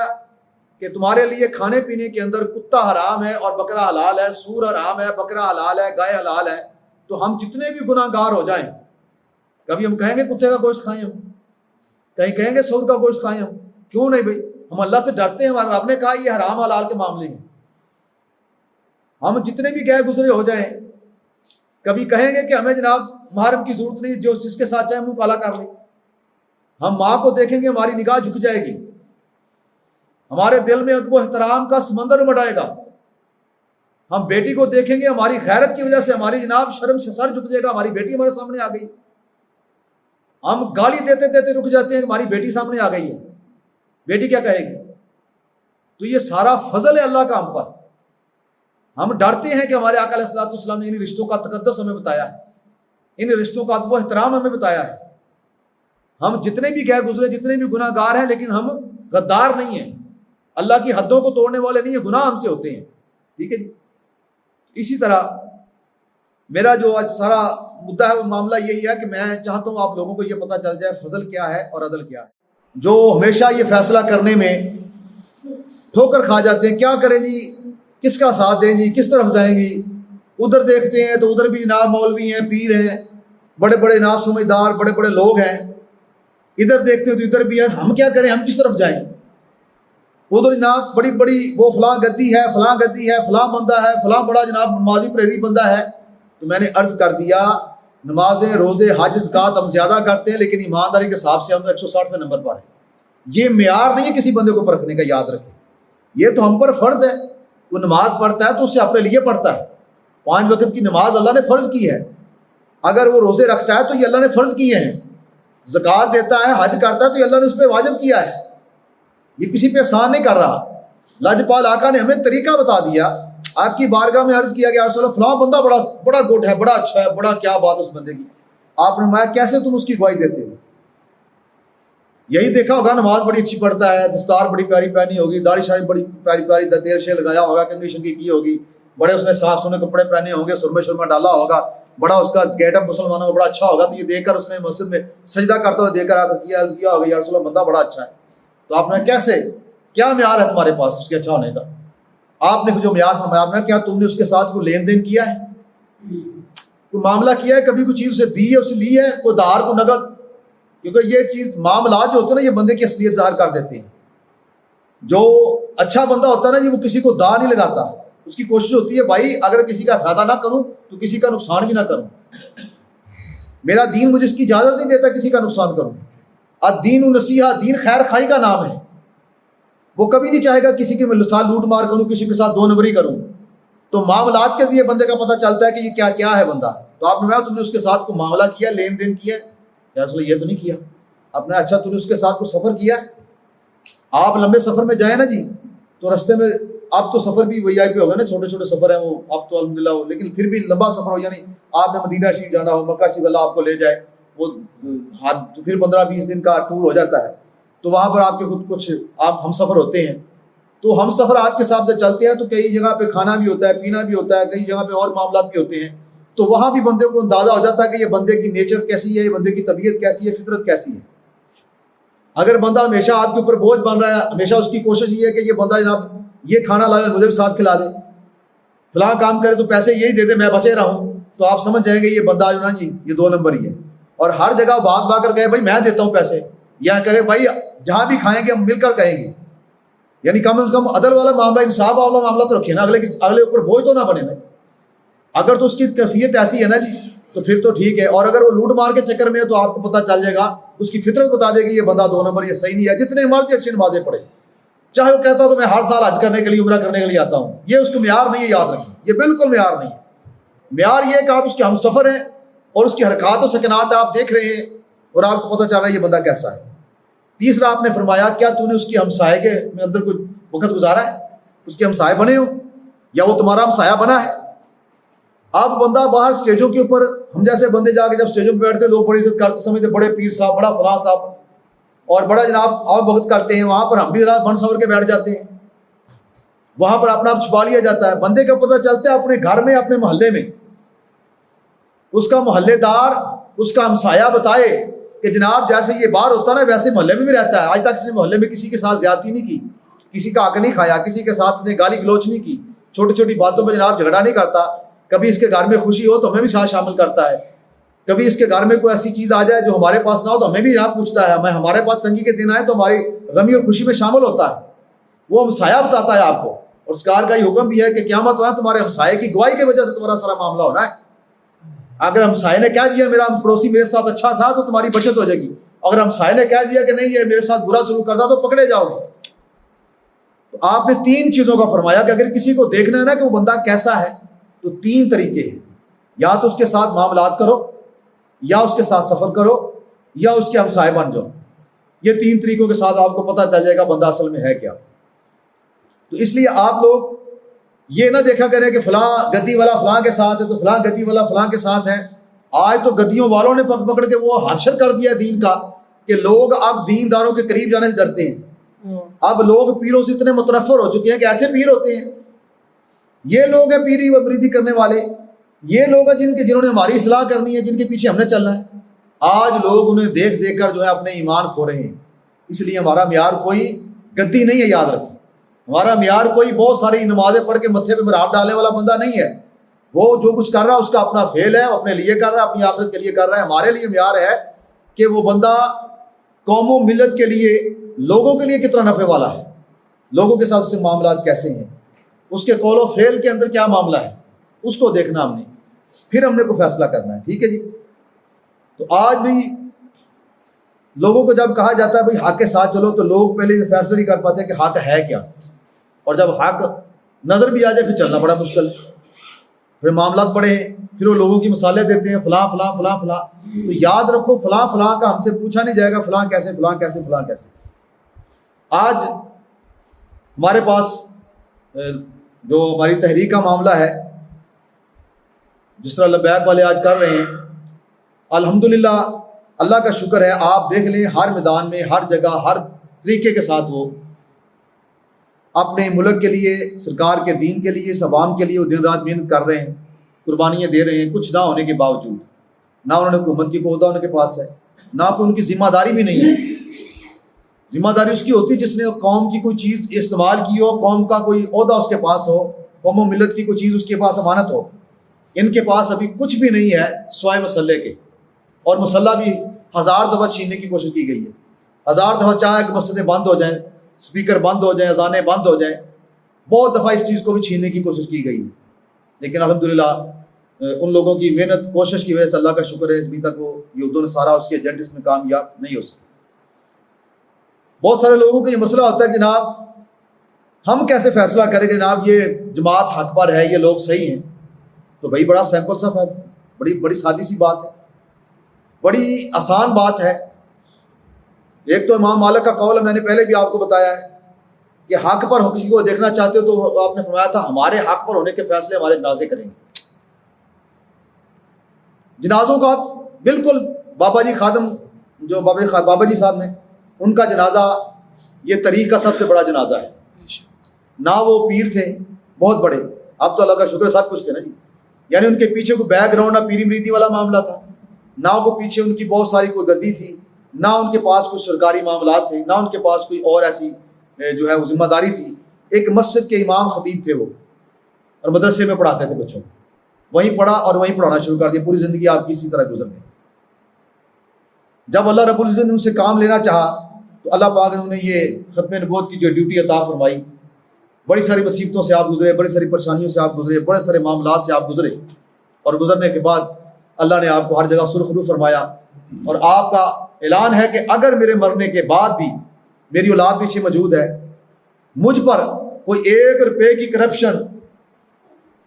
کہ تمہارے لیے کھانے پینے کے اندر کتا حرام ہے اور بکرا حلال ہے، سور حرام ہے، بکرا حلال ہے، گائے حلال ہے۔ تو ہم جتنے بھی گناہ گار ہو جائیں، کبھی ہم کہیں گے کتے کا گوشت کھائیں، ہم کہیں کہیں گے سور کا گوشت کھائیں، ہم کیوں نہیں بھائی؟ ہم اللہ سے ڈرتے ہیں، ہمارا رب نے کہا یہ حرام حلال کے معاملے ہیں۔ ہم جتنے بھی گئے گزرے ہو جائیں، کبھی کہیں گے کہ ہمیں جناب محرم کی ضرورت نہیں، جو جس کے ساتھ چاہے منہ کالا کر لیں۔ ہم ماں کو دیکھیں گے ہماری نگاہ جھک جائے گی، ہمارے دل میں ادب و احترام کا سمندر بڑھائے گا۔ ہم بیٹی کو دیکھیں گے، ہماری غیرت کی وجہ سے ہماری جناب شرم سے سر جھک جائے گا، ہماری بیٹی ہمارے سامنے آ گئی۔ ہم گالی دیتے دیتے رک جاتے ہیں، ہماری بیٹی سامنے آ گئی ہے، بیٹی کیا کہے گی؟ تو یہ سارا فضل ہے اللہ کا ہم پر۔ ہم ڈرتے ہیں کہ ہمارے آقا علیہ الصلوۃ والسلام نے ان رشتوں کا تقدس ہمیں بتایا ہے، ان رشتوں کا ادب و احترام ہمیں بتایا ہے۔ ہم جتنے بھی گئے گزرے، جتنے بھی گناہ گار ہیں، لیکن ہم غدار نہیں ہیں، اللہ کی حدوں کو توڑنے والے نہیں ہیں، گناہ ہم سے ہوتے ہیں، ٹھیک ہے جی۔ اسی طرح میرا جو آج سارا مدعا ہے وہ معاملہ یہی ہے کہ میں چاہتا ہوں آپ لوگوں کو یہ پتہ چل جائے فضل کیا ہے اور عدل کیا ہے۔ جو ہمیشہ یہ فیصلہ کرنے میں ٹھوکر کھا جاتے ہیں، کیا کریں جی، کس کا ساتھ دیں جی، کس طرف جائیں گی، ادھر دیکھتے ہیں تو ادھر بھی جناب مولوی ہیں، پیر ہیں، بڑے بڑے جناب سمجھدار بڑے بڑے لوگ ہیں، ادھر دیکھتے ہیں تو ادھر بھی ہے، ہم کیا کریں، ہم کس طرف جائیں؟ ادھر جناب بڑی بڑی وہ فلاں گدی ہے، فلاں گدی ہے، فلاں بندہ ہے، فلاں بڑا جناب نمازی پرہیزی بندہ ہے۔ تو میں نے عرض کر دیا نمازیں، روزے، حج، زکوٰۃ ہم زیادہ کرتے ہیں، لیکن ایمانداری کے حساب سے ہم 160ویں نمبر پر ہیں۔ یہ معیار نہیں ہے کسی بندے کو پرکھنے کا، یاد رکھیں، یہ تو ہم پر فرض ہے۔ وہ نماز پڑھتا ہے تو اسے اپنے لیے پڑھتا ہے، 5 وقت کی نماز اللہ نے فرض کی ہے۔ اگر وہ روزے رکھتا ہے تو یہ اللہ نے فرض کیے ہیں، زکوٰۃ دیتا ہے، حج کرتا ہے تو یہ اللہ نے اس پہ واجب کیا ہے، یہ کسی پہ احسان نہیں کر رہا۔ لاجپال آقا نے ہمیں طریقہ بتا دیا، آپ کی بارگاہ میں عرض کیا کہ یا رسول اللہ فلاں بندہ بڑا گڈ ہے، بڑا اچھا ہے، بڑا کیا بات اس بندے کی۔ آپ نے فرمایا کیسے تم اس کی گواہی دیتے ہو؟ یہی دیکھا ہوگا نماز بڑی اچھی پڑھتا ہے، دستار بڑی پیاری پہنی ہوگی، داڑھی شاڑھی بڑی پیاری پیاری تیل شیل لگایا ہوگا، کنگھی شنگھی کی ہوگی، بڑے اس نے صاف سونے کپڑے پہنے ہوں گے، سرمے شرما ڈالا ہوگا، بڑا اس کا گیٹ اپ مسلمانوں میں بڑا اچھا ہوگا، تو یہ دیکھ کر اس نے مسجد میں سجدہ کرتے ہوئے دیکھ کر آ کر کیا ہوگا یا رسول اللہ بندہ بڑا اچھا ہے۔ تو آپ نے کیسے، کیا معیار ہے تمہارے پاس اس کے اچھا ہونے کا؟ آپ نے جو معیار فرمایا میں، کیا تم نے اس کے ساتھ کوئی لین دین کیا ہے، کوئی معاملہ کیا ہے، کبھی کوئی چیز اسے دی ہے، اسے لی ہے، کوئی دار کو نقد؟ کیونکہ یہ چیز معاملات جو ہوتے ہیں نا، یہ بندے کی اصلیت ظاہر کر دیتے ہیں۔ جو اچھا بندہ ہوتا ہے نا جی، وہ کسی کو دا نہیں لگاتا، اس کی کوشش ہوتی ہے بھائی اگر کسی کا فائدہ نہ کروں تو کسی کا نقصان بھی نہ کروں، میرا دین مجھے اس کی اجازت نہیں دیتا کسی کا نقصان کروں۔ الدین نصیحہ، دین خیر خائی کا نام ہے، وہ کبھی نہیں چاہے گا کسی کے ساتھ لوٹ مار کروں، کسی کے ساتھ 2 نمبری کروں۔ تو معاملات کے ذریعے بندے کا پتہ چلتا ہے کہ یہ کیا ہے بندہ۔ تو آپ نے کہا تم نے اس کے ساتھ کوئی معاملہ کیا، لین دین کیا؟ یا رسول اللہ یہ تو نہیں کیا۔ آپ نے اچھا تم نے اس کے ساتھ کوئی سفر کیا؟ آپ لمبے سفر میں جائیں نا جی، تو رستے میں اب تو سفر بھی وی آئی پی ہوگا نا، چھوٹے چھوٹے سفر ہیں وہ اب تو الحمدللہ ہو، لیکن پھر بھی لمبا سفر ہو، یعنی آپ نے مدینہ شریف جانا ہو، مکہ شریف اللہ آپ کو لے جائے، وہ پھر 15-20 دن کا ٹور ہو جاتا ہے، تو وہاں پر آپ کے کچھ آپ ہم سفر ہوتے ہیں۔ تو ہم سفر آپ کے ساتھ چلتے ہیں تو کئی جگہ پہ کھانا بھی ہوتا ہے، پینا بھی ہوتا ہے، کئی جگہ پہ اور معاملات بھی ہوتے ہیں، تو وہاں بھی بندے کو اندازہ ہو جاتا ہے کہ یہ بندے کی نیچر کیسی ہے، یہ بندے کی طبیعت کیسی ہے، فطرت کیسی ہے۔ اگر بندہ ہمیشہ آپ کے اوپر بوجھ بن رہا ہے، ہمیشہ اس کی کوشش یہ ہے کہ یہ بندہ جناب یہ کھانا لائے مجھے بھی ساتھ کھلا دے، فلاں کام کرے تو پیسے یہی دے دے میں بچے رہوں، تو آپ سمجھ جائیں گے یہ بندہ جو نا جی یہ 2 نمبر ہی ہے۔ اور ہر جگہ بھاگ کر گئے بھائی میں دیتا ہوں پیسے، یا کرے بھائی جہاں بھی کھائیں گے ہم مل کر کہیں گے، یعنی کم از کم عدل والا معاملہ، انصاف والا معاملہ تو رکھیے نا، اگلے اوپر بوجھ تو نہ بنے نا۔ اگر تو اس کی کیفیت ایسی ہے نا جی تو پھر تو ٹھیک ہے، اور اگر وہ لوٹ مار کے چکر میں ہے تو آپ کو پتہ چل جائے گا، اس کی فطرت بتا دے گی یہ بندہ 2 نمبر، یہ صحیح نہیں ہے، جتنے مرضی اچھی نمازیں پڑھے، چاہے وہ کہتا ہو کہ میں ہر سال حج کرنے کے لیے عمرہ کرنے کے لیے آتا ہوں، یہ اس کا معیار نہیں ہے، یاد رکھیں یہ بالکل معیار نہیں ہے۔ معیار یہ ہے کہ آپ اس کے ہم سفر ہیں اور اس کی حرکات و سکنات آپ دیکھ رہے ہیں اور آپ کو پتہ چل رہا ہے یہ بندہ کیسا ہے۔ تیسرا آپ نے فرمایا کیا تو نے اس کی ہمسائے کے اندر کوئی وقت گزارا ہے، اس کے ہمسائے بنے ہو یا وہ تمہارا ہمسایہ بنا ہے؟ اب بندہ باہر اسٹیجوں کے اوپر، ہم جیسے بندے جا کے جب اسٹیجوں پہ بیٹھتے لوگ بڑی عزت کرتے سمجھتے بڑے پیر صاحب، بڑا فلاں صاحب، اور بڑا جناب اور وقت کرتے ہیں، وہاں پر ہم بھی جناب بن سور کے بیٹھ جاتے ہیں، وہاں پر اپنا آپ چھپا لیا جاتا ہے۔ بندے کا پتہ چلتا ہے اپنے گھر میں، اپنے محلے میں، اس کا محلے دار، اس کا ہمسایہ بتائے کہ جناب جیسے یہ باہر ہوتا ہے نا ویسے محلے میں بھی رہتا ہے، آج تک اس نے محلے میں کسی کے ساتھ زیادتی نہیں کی، کسی کا حق نہیں کھایا، کسی کے ساتھ اس نے گالی گلوچ نہیں کی، چھوٹی چھوٹی باتوں پہ جناب جھگڑا نہیں کرتا، کبھی اس کے گھر میں خوشی ہو تو ہمیں بھی ساتھ شامل کرتا ہے، کبھی اس کے گھر میں کوئی ایسی چیز آ جائے جو ہمارے پاس نہ ہو تو ہمیں بھی یہاں پوچھتا ہے، ہمارے پاس تنگی کے دن آئے تو ہماری غمی اور خوشی میں شامل ہوتا ہے، وہ ہمسایہ بتاتا ہے آپ کو۔ اور سرکار کا یہ حکم بھی ہے کہ قیامت وہاں تمہارے ہمسائے کی گواہی کی وجہ سے تمہارا سارا معاملہ ہونا ہے۔ اگر ہمسائے نے کہہ دیا میرا پڑوسی میرے ساتھ اچھا تھا تو تمہاری بچت ہو جائے گی، اگر ہمسائے نے کہہ دیا کہ نہیں یہ میرے ساتھ برا سلوک کرتا تو پکڑے جاؤ گے۔ تو آپ نے 3 چیزوں کا فرمایا کہ اگر کسی کو دیکھنا ہے نا کہ وہ بندہ کیسا ہے تو 3 طریقے ہیں، یا تو اس کے ساتھ معاملات کرو، یا اس کے ساتھ سفر کرو، یا اس کے ہمسائے بن جاؤ۔ یہ 3 طریقوں کے ساتھ آپ کو پتہ چل جائے گا بندہ اصل میں ہے کیا۔ تو اس لیے آپ لوگ یہ نہ دیکھا کریں کہ فلاں گدی والا فلاں کے ساتھ ہے تو فلاں گدی والا فلاں کے ساتھ ہے۔ آج تو گدیوں والوں نے پکڑ کے وہ حاشر کر دیا دین کا، کہ لوگ اب دینداروں کے قریب جانے سے ڈرتے ہیں. اب لوگ پیروں سے اتنے متنفر ہو چکے ہیں کہ ایسے پیر ہوتے ہیں. یہ لوگ ہیں پیری و مریدی کرنے والے, یہ لوگ ہیں جنہوں نے ہماری اصلاح کرنی ہے, جن کے پیچھے ہم نے چلنا ہے. آج لوگ انہیں دیکھ دیکھ کر جو ہے اپنے ایمان کھو رہے ہیں. اس لیے ہمارا معیار کوئی گدی نہیں ہے, یاد رکھیں. ہمارا معیار کوئی بہت ساری نمازیں پڑھ کے متھے پہ براف ڈالنے والا بندہ نہیں ہے. وہ جو کچھ کر رہا ہے اس کا اپنا فعل ہے, اپنے لیے کر رہا ہے, اپنی آخرت کے لیے کر رہا ہے. ہمارے لیے معیار ہے کہ وہ بندہ قوم و ملت کے لیے, لوگوں کے لیے کتنا نفع والا ہے, لوگوں کے ساتھ اس سے معاملات کیسے ہیں, اس کے قول و فعل کے اندر کیا معاملہ ہے, اس کو دیکھنا ہم نے, پھر ہم نے کوئی فیصلہ کرنا ہے. ٹھیک ہے جی. تو آج بھی لوگوں کو جب کہا جاتا ہے بھائی حق کے ساتھ چلو, تو لوگ پہلے یہ فیصلہ نہیں کر پاتے کہ حق ہے کیا, اور جب حق نظر بھی آ جائے پھر چلنا بڑا مشکل ہے. پھر معاملات بڑے ہیں, پھر وہ لوگوں کی مثالیں دیتے ہیں فلاں فلاں فلاں فلاں. تو یاد رکھو فلاں فلاں کا ہم سے پوچھا نہیں جائے گا فلاں کیسے فلاں کیسے فلاں کیسے. آج ہمارے پاس جو ہماری تحریک کا معاملہ ہے, جس طرح لبیک والے آج کر رہے ہیں, الحمدللہ اللہ کا شکر ہے. آپ دیکھ لیں ہر میدان میں, ہر جگہ, ہر طریقے کے ساتھ وہ اپنے ملک کے لیے, سرکار کے دین کے لیے, اس عوام کے لیے وہ دن رات محنت کر رہے ہیں, قربانیاں دے رہے ہیں. کچھ نہ ہونے کے باوجود, نہ انہوں نے حکومت کی عہدہ ان کے پاس ہے, نہ کوئی ان کی ذمہ داری بھی نہیں ہے. ذمہ داری اس کی ہوتی ہے جس نے قوم کی کوئی چیز استعمال کی ہو, قوم کا کوئی عہدہ اس کے پاس ہو, قوم و ملت کی کوئی چیز اس کے پاس امانت ہو. ان کے پاس ابھی کچھ بھی نہیں ہے سوائے مسلح کے, اور مسلح بھی 1000 دفعہ چھیننے کی کوشش کی گئی ہے. 1000 دفعہ چاہے کہ مسجدیں بند ہو جائیں, اسپیکر بند ہو جائیں, اذانیں بند ہو جائیں, بہت دفعہ اس چیز کو بھی چھیننے کی کوشش کی گئی ہے. لیکن الحمدللہ ان لوگوں کی محنت کوشش کی وجہ سے اللہ کا شکر ہے ابھی تک وہ یہود و نصارہ اس کے ایجنٹ اس میں کامیاب نہیں ہو سکے. بہت سارے لوگوں کا یہ مسئلہ ہوتا ہے جناب ہم کیسے فیصلہ کریں کہ جناب یہ جماعت حق پر ہے, یہ لوگ صحیح ہیں. تو بھائی بڑا سیمپل سا فائدہ, بڑی سادی سی بات ہے, بڑی آسان بات ہے. ایک تو امام مالک کا قول ہے, میں نے پہلے بھی آپ کو بتایا ہے کہ حق پر کسی کو دیکھنا چاہتے ہو تو آپ نے فرمایا تھا ہمارے حق پر ہونے کے فیصلے ہمارے جنازے کریں گے. جنازوں کا بالکل بابا جی خادم جو بابا جی صاحب نے, ان کا جنازہ یہ طریق کا سب سے بڑا جنازہ ہے. نہ وہ پیر تھے بہت بڑے, اب تو اللہ کا شکر سب کچھ تھے نا جی, یعنی ان کے پیچھے کوئی بیک گراؤنڈ نہ پیری مریدی والا معاملہ تھا, نہ کو پیچھے ان کی بہت ساری کوئی گدی تھی, نہ ان کے پاس کوئی سرکاری معاملات تھے, نہ ان کے پاس کوئی اور ایسی جو ہے وہ ذمہ داری تھی. ایک مسجد کے امام خطیب تھے وہ, اور مدرسے میں پڑھاتے تھے بچوں کو, وہیں پڑھا اور وہیں پڑھانا شروع کر دیا. پوری زندگی آپ کی اسی طرح گزر گئی. جب اللہ رب العزت نے ان سے کام لینا چاہا تو اللہ پاک نے انہیں یہ ختم نبوت کی جو ڈیوٹی عطا فرمائی. بڑی ساری مصیبتوں سے آپ گزرے, بڑی ساری پریشانیوں سے آپ گزرے, بڑے سارے معاملات سے آپ گزرے, اور گزرنے کے بعد اللہ نے آپ کو ہر جگہ سرخرو فرمایا. اور آپ کا اعلان ہے کہ اگر میرے مرنے کے بعد بھی میری اولاد پیچھے موجود ہے, مجھ پر کوئی 1 روپے کی کرپشن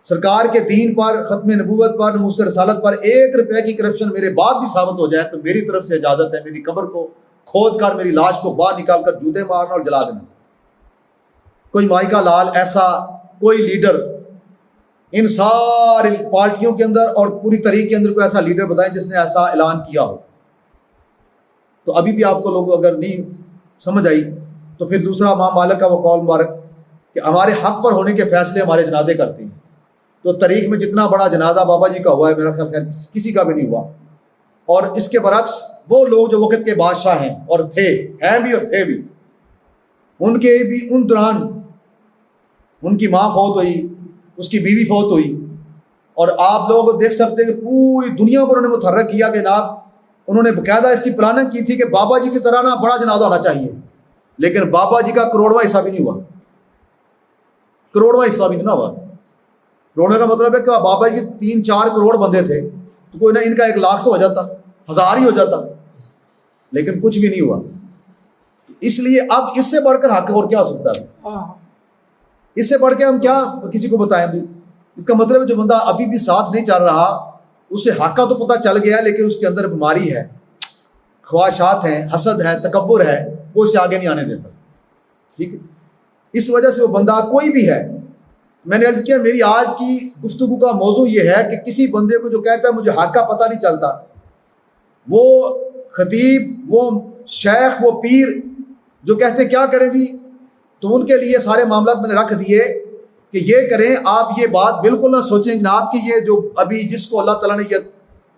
سرکار کے دین پر, ختم نبوت پر, ناموس رسالت پر 1 روپے کی کرپشن میرے بعد بھی ثابت ہو جائے تو میری طرف سے اجازت ہے میری قبر کو کھود کر میری لاش کو باہر نکال کر جوتے مارنا اور جلا دینا. کوئی مائی کا لال ایسا کوئی لیڈر ان ساری پارٹیوں کے اندر اور پوری تاریخ کے اندر کوئی ایسا لیڈر بتائیں جس نے ایسا اعلان کیا ہو. تو ابھی بھی آپ کو لوگ اگر نہیں سمجھ آئی تو پھر دوسرا امام مالک کا وہ قول مبارک کہ ہمارے حق پر ہونے کے فیصلے ہمارے جنازے کرتے ہیں. تو تاریخ میں جتنا بڑا جنازہ بابا جی کا ہوا ہے میرا خیال کسی کا بھی نہیں ہوا. اور اس کے برعکس وہ لوگ جو وقت کے بادشاہ ہیں اور تھے, ہیں بھی اور تھے بھی, ان کے بھی ان دوران ان کی ماں فوت ہوئی, اس کی بیوی فوت ہوئی, اور آپ لوگ دیکھ سکتے ہیں کہ پوری دنیا کو انہوں نے متحرک کیا کہ جناب انہوں نے باقاعدہ اس کی پلاننگ کی تھی کہ بابا جی کی طرح نا بڑا جنازہ ہونا چاہیے, لیکن بابا جی کا کروڑواں حصہ بھی نہیں ہوا. کروڑواں حصہ بھی نہیں ہوا. کروڑوں کا مطلب ہے کہ بابا جی 3-4 کروڑ بندے تھے تو کوئی نہ ان کا 1 لاکھ تو ہو جاتا, 1000 ہی ہو جاتا, لیکن کچھ بھی نہیں ہوا. اس لیے اب اس سے بڑھ کر حق اور کیا ہو سکتا ہے؟ اس سے بڑھ کے ہم کیا کسی کو بتائیں بھی. اس کا مطلب ہے جو بندہ ابھی بھی ساتھ نہیں چل رہا اسے حق کا تو پتہ چل گیا ہے, لیکن اس کے اندر بیماری ہے, خواہشات ہیں, حسد ہے, تکبر ہے, وہ اسے آگے نہیں آنے دیتا. ٹھیک ہے, اس وجہ سے وہ بندہ کوئی بھی ہے. میں نے عرض کیا میری آج کی گفتگو کا موضوع یہ ہے کہ کسی بندے کو جو کہتا ہے مجھے حق کا پتہ نہیں چلتا, وہ خطیب, وہ شیخ وہ پیر جو کہتے ہیں کیا کریں جی، تو ان کے لیے سارے معاملات میں نے رکھ دیے کہ یہ کریں، آپ یہ بات بالکل نہ سوچیں جناب کہ یہ جو ابھی جس کو اللہ تعالیٰ نے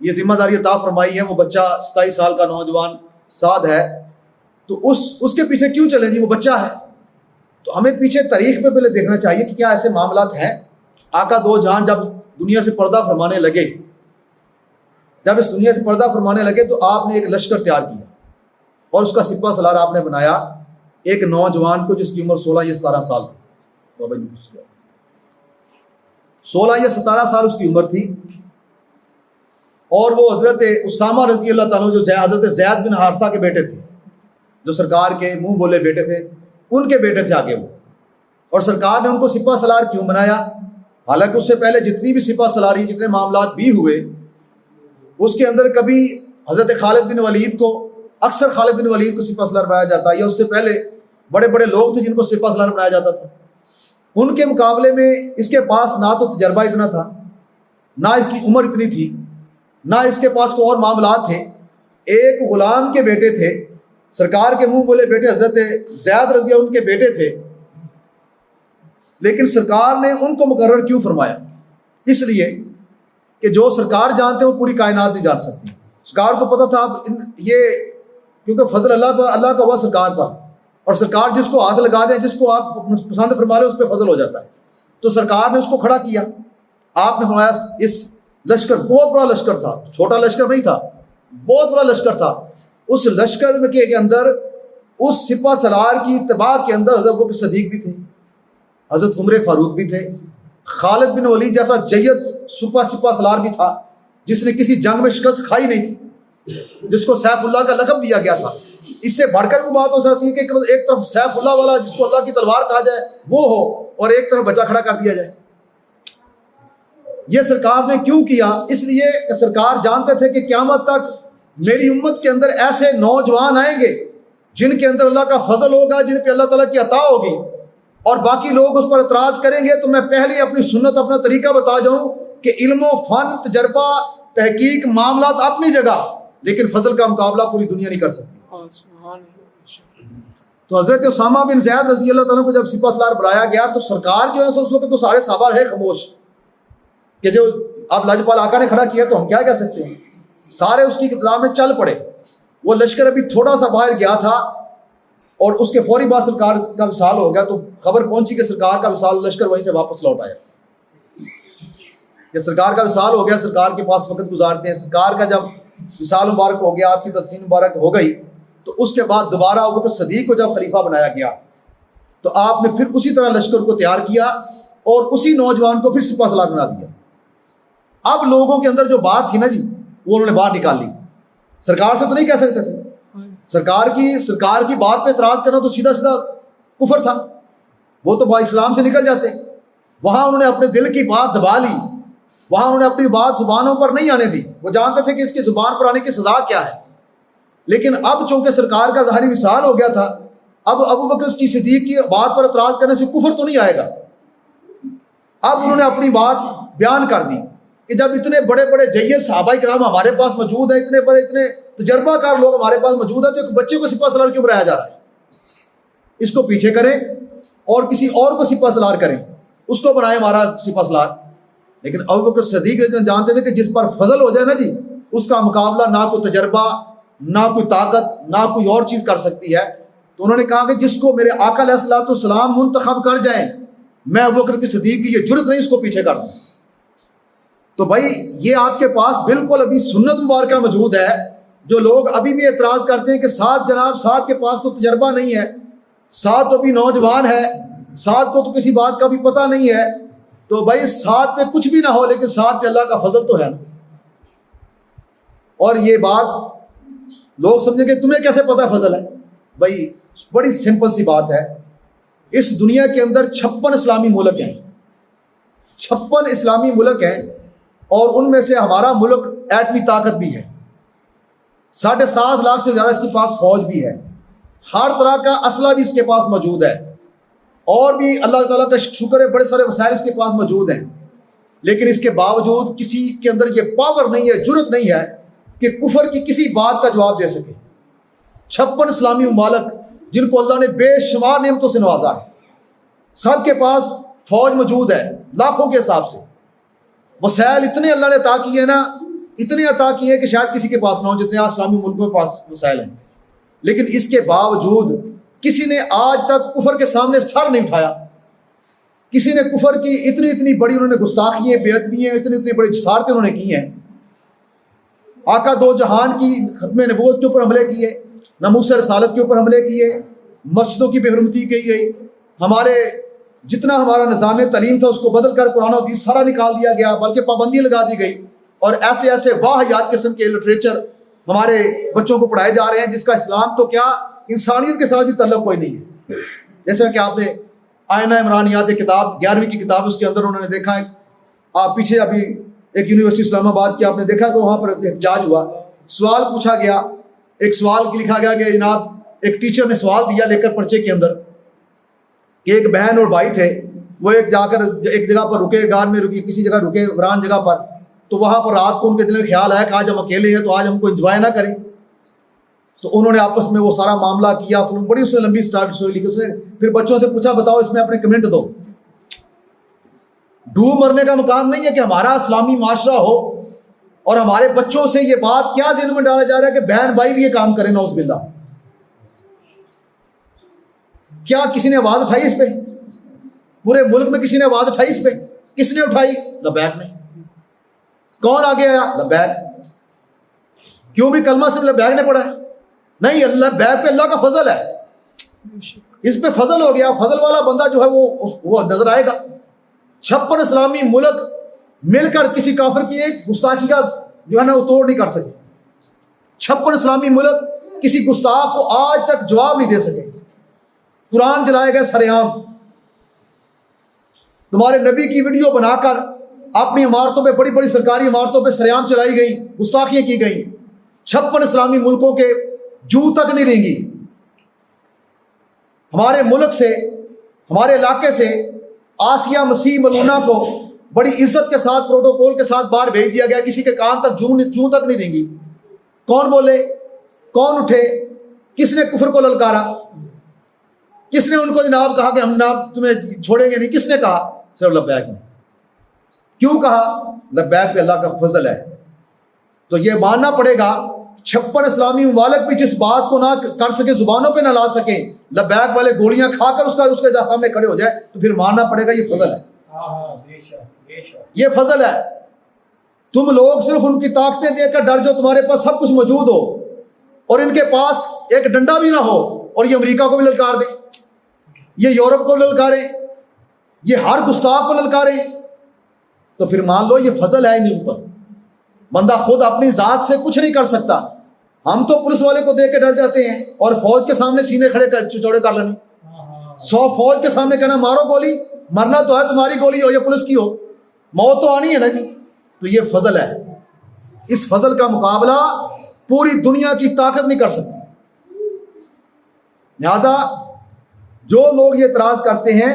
یہ ذمہ داری عطا فرمائی ہے، وہ بچہ 27 سال کا نوجوان سعد ہے، تو اس کے پیچھے کیوں چلیں جی، وہ بچہ ہے۔ تو ہمیں پیچھے تاریخ میں پہلے دیکھنا چاہیے کہ کیا ایسے معاملات ہیں۔ آقا دو جہان جب دنیا سے پردہ فرمانے لگے، جب اس دنیا سے پردہ فرمانے لگے تو آپ نے ایک لشکر تیار کیا اور اس کا سپہ سالار آپ نے بنایا ایک نوجوان کو جس کی عمر 16 یا 17 سال تھی۔ 16 یا 17 سال اس کی عمر تھی، اور وہ حضرت اسامہ رضی اللہ تعالیٰ جو حضرت زید بن حارثہ کے بیٹے تھے، جو سرکار کے منہ بولے بیٹے تھے، ان کے بیٹے تھے آگے وہ۔ اور سرکار نے ان کو سپہ سالار کیوں بنایا؟ حالانکہ اس سے پہلے جتنی بھی سپہ سالاری جتنے معاملات بھی ہوئے، اس کے اندر کبھی حضرت خالد بن ولید کو، اکثر خالد بن ولید کو سپہ سالار بنایا جاتا ہے، یا اس سے پہلے بڑے بڑے لوگ تھے جن کو سپہ سالار بنایا جاتا تھا۔ ان کے مقابلے میں اس کے پاس نہ تو تجربہ اتنا تھا، نہ اس کی عمر اتنی تھی، نہ اس کے پاس کوئی اور معاملات تھے۔ ایک غلام کے بیٹے تھے، سرکار کے منہ بولے بیٹے حضرت زید رضی اللہ ان کے بیٹے تھے، لیکن سرکار نے ان کو مقرر کیوں فرمایا؟ اس لیے کہ جو سرکار جانتے ہیں وہ پوری کائنات نہیں جان سکتی۔ سرکار کو پتہ تھا یہ کیونکہ فضل اللہ کا ہوا سرکار پر، اور سرکار جس کو ہاتھ لگا دیں، جس کو آپ پسند فرما لیں، اس پہ فضل ہو جاتا ہے۔ تو سرکار نے اس کو کھڑا کیا، آپ نے فرمایا اس لشکر، بہت بڑا لشکر تھا، چھوٹا لشکر نہیں تھا، بہت بڑا لشکر تھا۔ اس لشکر کے اندر اس سپہ سالار کی اتباع کے اندر حضرت بکر صدیق بھی تھے، حضرت عمر فاروق بھی تھے، خالد بن ولید جیسا جید سپہ سالار بھی تھا جس نے کسی جنگ میں شکست کھائی نہیں تھی، جس کو سیف اللہ کا لقب دیا گیا تھا۔ اس سے بڑھ کر وہ بات ہو سکتی ہے کہ ایک طرف سیف اللہ والا جس کو اللہ کی تلوار کہا جائے وہ ہو، اور ایک طرف بچہ کھڑا کر دیا جائے۔ یہ سرکار نے کیوں کیا؟ اس لیے کہ سرکار جانتے تھے کہ قیامت تک میری امت کے اندر ایسے نوجوان آئیں گے جن کے اندر اللہ کا فضل ہوگا، جن پہ اللہ تعالیٰ کی عطا ہوگی، اور باقی لوگ اس پر اعتراض کریں گے تو میں پہلے اپنی سنت، اپنا طریقہ بتا جاؤں کہ علم و فن، تجربہ، تحقیق، معاملات اپنی جگہ، لیکن فضل کا مقابلہ پوری دنیا نہیں کر سکتی۔ تو حضرت اسامہ بن زید رضی اللہ تعالیٰ کو جب سپہ سالار بنایا گیا تو سرکار جو ہے اس وقت تو سارے صحابہ رہے خاموش کہ جو اب لاجپال آقا نے کھڑا کیا تو ہم کیا کہہ سکتے ہیں، سارے اس کی اقتداء میں چل پڑے۔ وہ لشکر ابھی تھوڑا سا باہر گیا تھا اور اس کے فوری بعد سرکار کا وصال ہو گیا، تو خبر پہنچی کہ سرکار کا وصال، لشکر وہیں سے واپس لوٹ آیا کہ سرکار کا وصال ہو گیا، سرکار کے پاس وقت گزارتے ہیں۔ سرکار کا جب وصال مبارک ہو گیا، آپ کی تدفین مبارک ہو گئی، تو اس کے بعد دوبارہ ابوبکر صدیق کو جب خلیفہ بنایا گیا تو آپ نے پھر اسی طرح لشکر کو تیار کیا اور اسی نوجوان کو پھر سپہ سالار بنا دیا۔ اب لوگوں کے اندر جو بات تھی نا جی، وہ انہوں نے باہر نکال لی۔ سرکار سے تو نہیں کہہ سکتے تھے، سرکار کی بات پہ اعتراض کرنا تو سیدھا کفر تھا، وہ تو با اسلام سے نکل جاتے۔ وہاں انہوں نے اپنے دل کی بات دبا لی، وہاں انہوں نے اپنی بات زبانوں پر نہیں آنے دی۔ وہ جانتے تھے کہ اس کی زبان پر آنے کی سزا کیا ہے، لیکن اب چونکہ سرکار کا ظاہری وصال ہو گیا تھا، اب ابو بکر کی صدیق کی بات پر اعتراض کرنے سے کفر تو نہیں آئے گا۔ اب انہوں نے اپنی بات بیان کر دی کہ جب اتنے بڑے بڑے جید صحابہ کرام ہمارے پاس موجود ہیں، اتنے تجربہ کار لوگ ہمارے پاس موجود ہیں، تو ایک بچے کو سپہ سالار کیوں بنایا جا رہا ہے؟ اس کو پیچھے کریں اور کسی اور کو سپہ سالار کریں، اس کو بنائے ہمارا سپہ سالار۔ لیکن ابو بکر صدیق جانتے تھے کہ جس پر فضل ہو جائے نا جی، اس کا مقابلہ نہ کوئی تجربہ، نہ کوئی طاقت، نہ کوئی اور چیز کر سکتی ہے۔ تو انہوں نے کہا کہ جس کو میرے آقا علیہ الصلوۃ والسلام منتخب کر جائیں، میں ابو بکر کی صدیق کی یہ جرت نہیں اس کو پیچھے کر دوں۔ تو بھائی یہ آپ کے پاس بالکل ابھی سنت مبارکہ موجود ہے۔ جو لوگ ابھی بھی اعتراض کرتے ہیں کہ سعد کے پاس تو تجربہ نہیں ہے، سعد تو بھی نوجوان ہے، سعد کو تو کسی بات کا بھی پتہ نہیں ہے، تو بھائی سعد پہ کچھ بھی نہ ہو لیکن سعد پہ اللہ کا فضل تو ہے نا۔ اور یہ بات لوگ سمجھیں کہ تمہیں کیسے پتہ فضل ہے؟ بھائی بڑی سمپل سی بات ہے، اس دنیا کے اندر 56 اسلامی ملک ہیں، 56 اسلامی ملک ہیں، اور ان میں سے ہمارا ملک ایٹمی طاقت بھی ہے، 7.5 لاکھ سے زیادہ اس کے پاس فوج بھی ہے، ہر طرح کا اسلحہ بھی اس کے پاس موجود ہے، اور بھی اللہ تعالیٰ کا شکر ہے بڑے سارے وسائل اس کے پاس موجود ہیں، لیکن اس کے باوجود کسی کے اندر یہ پاور نہیں ہے، جرت نہیں ہے کہ کفر کی کسی بات کا جواب دے سکے۔ 56 اسلامی ممالک جن کو اللہ نے بے شمار نعمتوں سے نوازا ہے، سب کے پاس فوج موجود ہے لاکھوں کے حساب سے، وسائل اتنے اللہ نے عطا کیے ہیں نا، اتنے عطا کیے ہیں کہ شاید کسی کے پاس نہ ہو جتنے اسلامی ملکوں کے پاس وسائل ہیں، لیکن اس کے باوجود کسی نے آج تک کفر کے سامنے سر نہیں اٹھایا. کسی نے کفر کی اتنی بڑی انہوں نے گستاخیاں بے ادبیاں اتنی بڑی جسارتیں انہوں نے کی ہیں. آقا دو جہان کی ختم نبوت کے اوپر حملے کیے، ناموس رسالت کے اوپر حملے کیے، مسجدوں کی بے حرمتی کی گئی، ہمارے جتنا ہمارا نظام تعلیم تھا اس کو بدل کر قرآن و حدیث سارا نکال دیا گیا، بلکہ پابندی لگا دی گئی، اور ایسے واہیات قسم کے لٹریچر ہمارے بچوں کو پڑھائے جا رہے ہیں جس کا اسلام تو کیا انسانیت کے ساتھ بھی تعلق کوئی نہیں ہے. جیسا کہ آپ نے آئینہ عمرانیات کتاب 11ویں کی کتاب، اس کے اندر انہوں نے دیکھا ہے، آپ پیچھے ابھی ایک یونیورسٹی اسلام آباد کی آپ نے دیکھا کہ وہاں پر احتجاج ہوا، سوال پوچھا گیا، ایک سوال لکھا گیا کہ جناب ایک ٹیچر نے سوال دیا لے کر پرچے کے اندر کہ ایک بہن اور بھائی تھے، وہ ایک جگہ پر رکے، گار میں رکی، کسی جگہ رکے ویران جگہ پر، تو وہاں پر رات کو ان کے دل میں خیال آیا کہ آج ہم اکیلے ہیں تو آج ہم کو انجوائے نہ کریں. تو انہوں نے آپس میں وہ سارا معاملہ کیا، بڑی اس نے لمبی اسٹوری لکھی. اس نے پھر بچوں سے پوچھا بتاؤ اس میں اپنے کمنٹ دو. ڈوب مرنے کا مقام نہیں ہے کہ ہمارا اسلامی معاشرہ ہو اور ہمارے بچوں سے یہ بات کیا ذہن میں ڈالا جا رہا ہے کہ بہن بھائی بھی یہ کام کریں، نعوذ باللہ. کیا کسی نے آواز اٹھائی اس پہ؟ پورے ملک میں کسی نے آواز اٹھائی اس پہ؟ کس نے اٹھائی؟ لبیک نے. کون آگے آیا؟ لبیک. کیوں بھی کلمہ صرف لبیک نے پڑھا ہے؟ نہیں، اللہ بیک پہ اللہ کا فضل ہے، اس پہ فضل ہو گیا. فضل والا بندہ جو ہے وہ نظر آئے گا. 56 اسلامی ملک مل کر کسی کافر کی ایک گستاخی کا جو ہے نا وہ توڑ نہیں کر سکے. 56 اسلامی ملک کسی گستاخ کو آج تک جواب نہیں دے سکے. قرآن جلائے گئے سر عام، تمہارے نبی کی ویڈیو بنا کر اپنی عمارتوں پہ، بڑی بڑی سرکاری عمارتوں پہ سر عام چلائی گئی، گستاخیاں کی گئی. 56 اسلامی ملکوں کے جوں تک نہیں رہیں گی. ہمارے ملک سے، ہمارے علاقے سے آسیہ مسیح ملونہ کو بڑی عزت کے ساتھ پروٹوکول کے ساتھ باہر بھیج دیا گیا. کسی کے کان تک جوں تک نہیں رہیں گی. کون بولے؟ کون اٹھے؟ کس نے کفر کو للکارا؟ کس نے ان کو جناب کہا کہ ہم جناب تمہیں چھوڑیں گے نہیں؟ کس نے کہا؟ صرف لبیک نے. کیوں کہا؟ لبیک پہ اللہ کا فضل ہے. تو یہ ماننا پڑے گا 56 اسلامی ممالک بھی جس بات کو نہ کر سکے، زبانوں پہ نہ لا سکیں، لبیک والے گولیاں کھا کر اس کے سامنے کھڑے ہو جائے، تو پھر ماننا پڑے گا یہ فضل ہے. یہ فضل ہے. تم لوگ صرف ان کی طاقتیں دیکھ کر ڈر جو تمہارے پاس سب کچھ موجود ہو اور ان کے پاس ایک ڈنڈا بھی نہ ہو، اور یہ امریکہ کو بھی للکار دیں، یہ یورپ کو للکاریں، یہ ہر گستاخ کو للکاریں، تو پھر مان لو یہ فضل ہے انہیں اوپر. بندہ خود اپنی ذات سے کچھ نہیں کر سکتا. ہم تو پولیس والے کو دیکھ کے ڈر جاتے ہیں اور فوج کے سامنے سینے کھڑے چوڑے کر لینے. 100 فوج کے سامنے کہنا مارو گولی، مرنا تو ہے تمہاری گولی ہو یا پولیس کی ہو، موت تو آنی ہے نا جی. تو یہ فضل ہے. اس فضل کا مقابلہ پوری دنیا کی طاقت نہیں کر سکتی. لہذا جو لوگ یہ اعتراض کرتے ہیں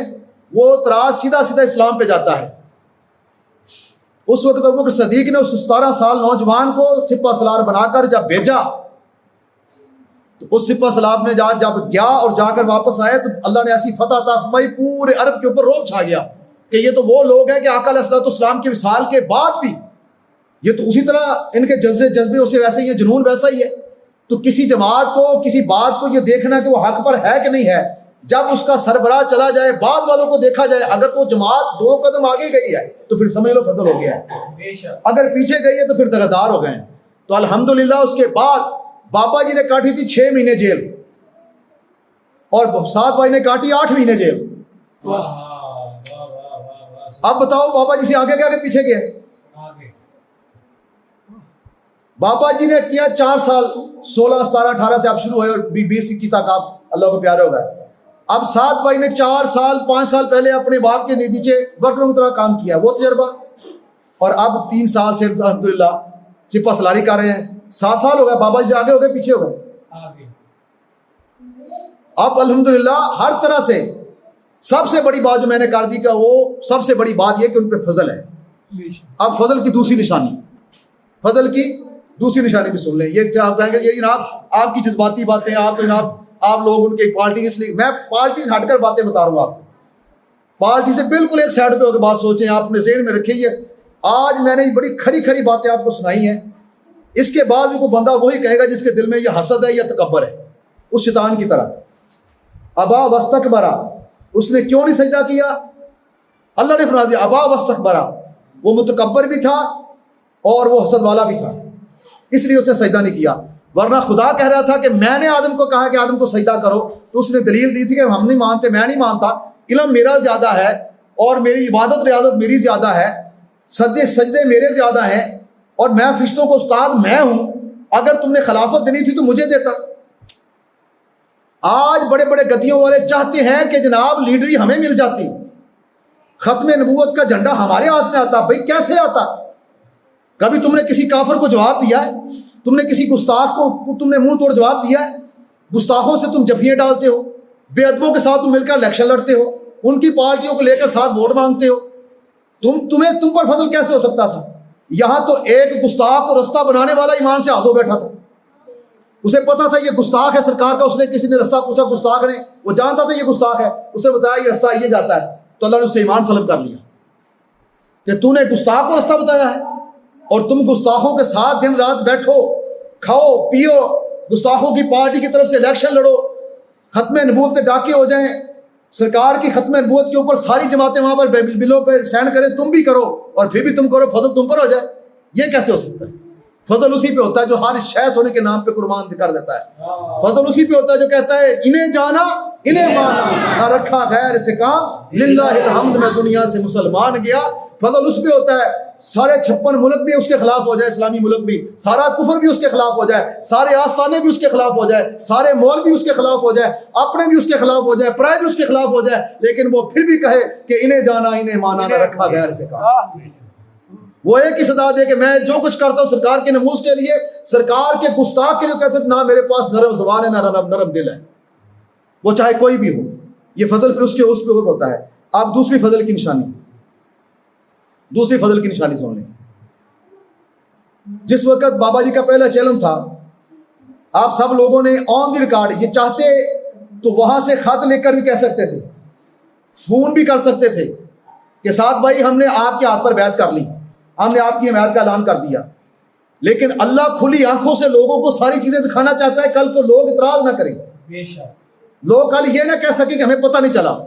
وہ اعتراض سیدھا اسلام پہ جاتا ہے. اس وقت ابوبکر صدیق نے اس 17 سال نوجوان کو سپہ سالار بنا کر جب بھیجا، تو اس سپہ سالار نے جب گیا اور جا کر واپس آیا تو اللہ نے ایسی فتح عطا فرمائی، پورے عرب کے اوپر رعب چھا گیا کہ یہ تو وہ لوگ ہیں کہ آقا علیہ السلام کے وصال کے بعد بھی یہ تو اسی طرح ان کے جذبے اسے ویسے ہی ہے، جنون ویسا ہی ہے. تو کسی جماعت کو، کسی بات کو یہ دیکھنا کہ وہ حق پر ہے کہ نہیں ہے، جب اس کا سربراہ چلا جائے، بعد والوں کو دیکھا جائے، اگر تو جماعت 2 قدم آگے گئی ہے تو پھر سمجھ لو فضل ہو گیا ہے، اگر پیچھے گئی ہے تو پھر دغدار ہو گئے ہیں. تو الحمدللہ اس کے بعد بابا جی نے کاٹی تھی 6 مہینے جیل اور 7 بھائی نے کاٹی 8 مہینے جیل. اب بتاؤ بابا جی سے آگے گیا کہ پیچھے گئے؟ بابا جی نے کیا 4 سال، 16 17 18 سے آپ شروع ہوئے اور 20 21 تک آپ اللہ کو پیارے ہو گئے. اب 7 بھائی نے 4 سال 5 سال پہلے اپنے باپ کے نیچے ورکروں کی طرح کام کیا، وہ تجربہ، اور اب 3 سال سے الحمدللہ سپہ سالاری کر رہے ہیں. 7 سال ہو گئے، بابا جی سے آگے ہو گئے پیچھے ہو گئے. اب الحمدللہ ہر طرح سے سب سے بڑی بات جو میں نے کر دی کہ وہ سب سے بڑی بات یہ کہ ان پہ فضل ہے. اب فضل کی دوسری نشانی، فضل کی دوسری نشانی بھی سن لیں. یہ آپ کہیں گے یہ جناب آپ کی جذباتی باتیں, آپ تو جناب آپ لوگ ان کی پارٹی, اس لیے میں پارٹی سے ہٹ کر باتیں بتا رہا ہوں آپ کو. پارٹی سے بالکل ایک سائڈ پہ ہو کے بات سوچیں, آپ اپنے ذہن میں رکھیں. یہ آج میں نے بڑی کھری کھری باتیں آپ کو سنائی ہیں, اس کے بعد بھی کوئی بندہ وہی کہے گا جس کے دل میں یہ حسد ہے یا تکبر ہے, اس شیطان کی طرح. ابا واستکبرا, اس نے کیوں نہیں سجدہ کیا؟ اللہ نے فرما دیا ابا واستکبرا, وہ متکبر بھی تھا اور وہ حسد والا بھی تھا, اس لیے اس نے سجدہ نہیں کیا. ورنہ خدا کہہ رہا تھا کہ میں نے آدم کو کہا کہ آدم کو سجدہ کرو, تو اس نے دلیل دی تھی کہ ہم نہیں مانتے, میں نہیں مانتا, علم میرا زیادہ ہے اور میری عبادت ریاضت میری زیادہ ہے, سجدے میرے زیادہ ہیں, اور میں فرشتوں کو استاد میں ہوں, اگر تم نے خلافت دینی تھی تو مجھے دیتا. آج بڑے بڑے گدیوں والے چاہتے ہیں کہ جناب لیڈری ہمیں مل جاتی, ختم نبوت کا جھنڈا ہمارے ہاتھ میں آتا. بھائی کیسے آتا؟ کبھی تم نے کسی کافر کو جواب دیا ہے؟ تم نے کسی گستاخ کو تم نے منہ توڑ جواب دیا ہے؟ گستاخوں سے تم جفیاں ڈالتے ہو, بے ادبوں کے ساتھ تم مل کر الیکشن لڑتے ہو, ان کی پارٹیوں کو لے کر ساتھ ووٹ مانگتے ہو. تم پر فضل کیسے ہو سکتا تھا؟ یہاں تو ایک گستاخ کو رستہ بنانے والا ایمان سے ہاتھوں بیٹھا تھا, اسے پتا تھا یہ گستاخ ہے سرکار کا, اس نے کسی نے رستہ پوچھا گستاخ نے, وہ جانتا تھا یہ گستاخ ہے, اس نے بتایا یہ رستہ یہ جاتا ہے, تو اللہ نے اس سے ایمان سلب کر لیا کہ تو نے گستاخ کو رستہ بتایا ہے, اور تم گستاخوں کے ساتھ دن رات بیٹھو, کھاؤ پیو, گستاخوں کی پارٹی کی طرف سے الیکشن لڑو, ختم نبوت پہ ڈاکے ہو جائیں, سرکار کی ختم نبوت کے اوپر ساری جماعتیں وہاں پر بلوں پہ سائن کریں, تم بھی کرو اور پھر بھی تم کرو, فضل تم پر ہو جائے. یہ کیسے ہو سکتا ہے؟ فضل اسی پہ ہوتا ہے جو ہر شے ہونے کے نام پہ قربان کر دیتا ہے. فضل اسی پہ ہوتا ہے جو کہتا ہے انہیں جانا انہیں مانا, نہ رکھا غیر سے کام, للہ الحمد میں دنیا سے مسلمان گیا. فضل اس پہ ہوتا ہے سارے 56 ملک بھی اس کے خلاف ہو جائے, اسلامی ملک بھی, سارا کفر بھی اس کے خلاف ہو جائے, سارے آستانے بھی اس کے خلاف ہو جائے, سارے مول بھی اس کے خلاف ہو جائے, اپنے بھی اس کے خلاف ہو جائے, پرائے بھی اس کے خلاف ہو جائے, لیکن وہ پھر بھی کہے کہ انہیں جانا انہیں مانا, نہ رکھا غیر سے کام. وہ ایک ہی صدا دے کہ میں جو کچھ کرتا ہوں سرکار کے نموز کے لیے, سرکار کے گستاخ کے لیے کہتے ہیں نہ میرے پاس نرم زبان ہے نہ نرم دل ہے, وہ چاہے کوئی بھی ہو. یہ فضل پھر اس پہ ہوتا ہے. آپ دوسری فضل کی نشانی سن لیں. جس وقت بابا جی کا پہلا چیلنج تھا, آپ سب لوگوں نے آن دی ریکارڈ, یہ چاہتے تو وہاں سے خط لے کر بھی کہہ سکتے تھے, فون بھی کر سکتے تھے کہ ساتھ بھائی ہم نے آپ کے ہاتھ پر بیعت کر لی, ہم نے آپ کی حمایت کا اعلان کر دیا. لیکن اللہ کھلی آنکھوں سے لوگوں کو ساری چیزیں دکھانا چاہتا ہے, کل کو لوگ اعتراض نہ کریں, لوگ کل یہ نہ کہہ سکیں کہ ہمیں پتہ نہیں چلا.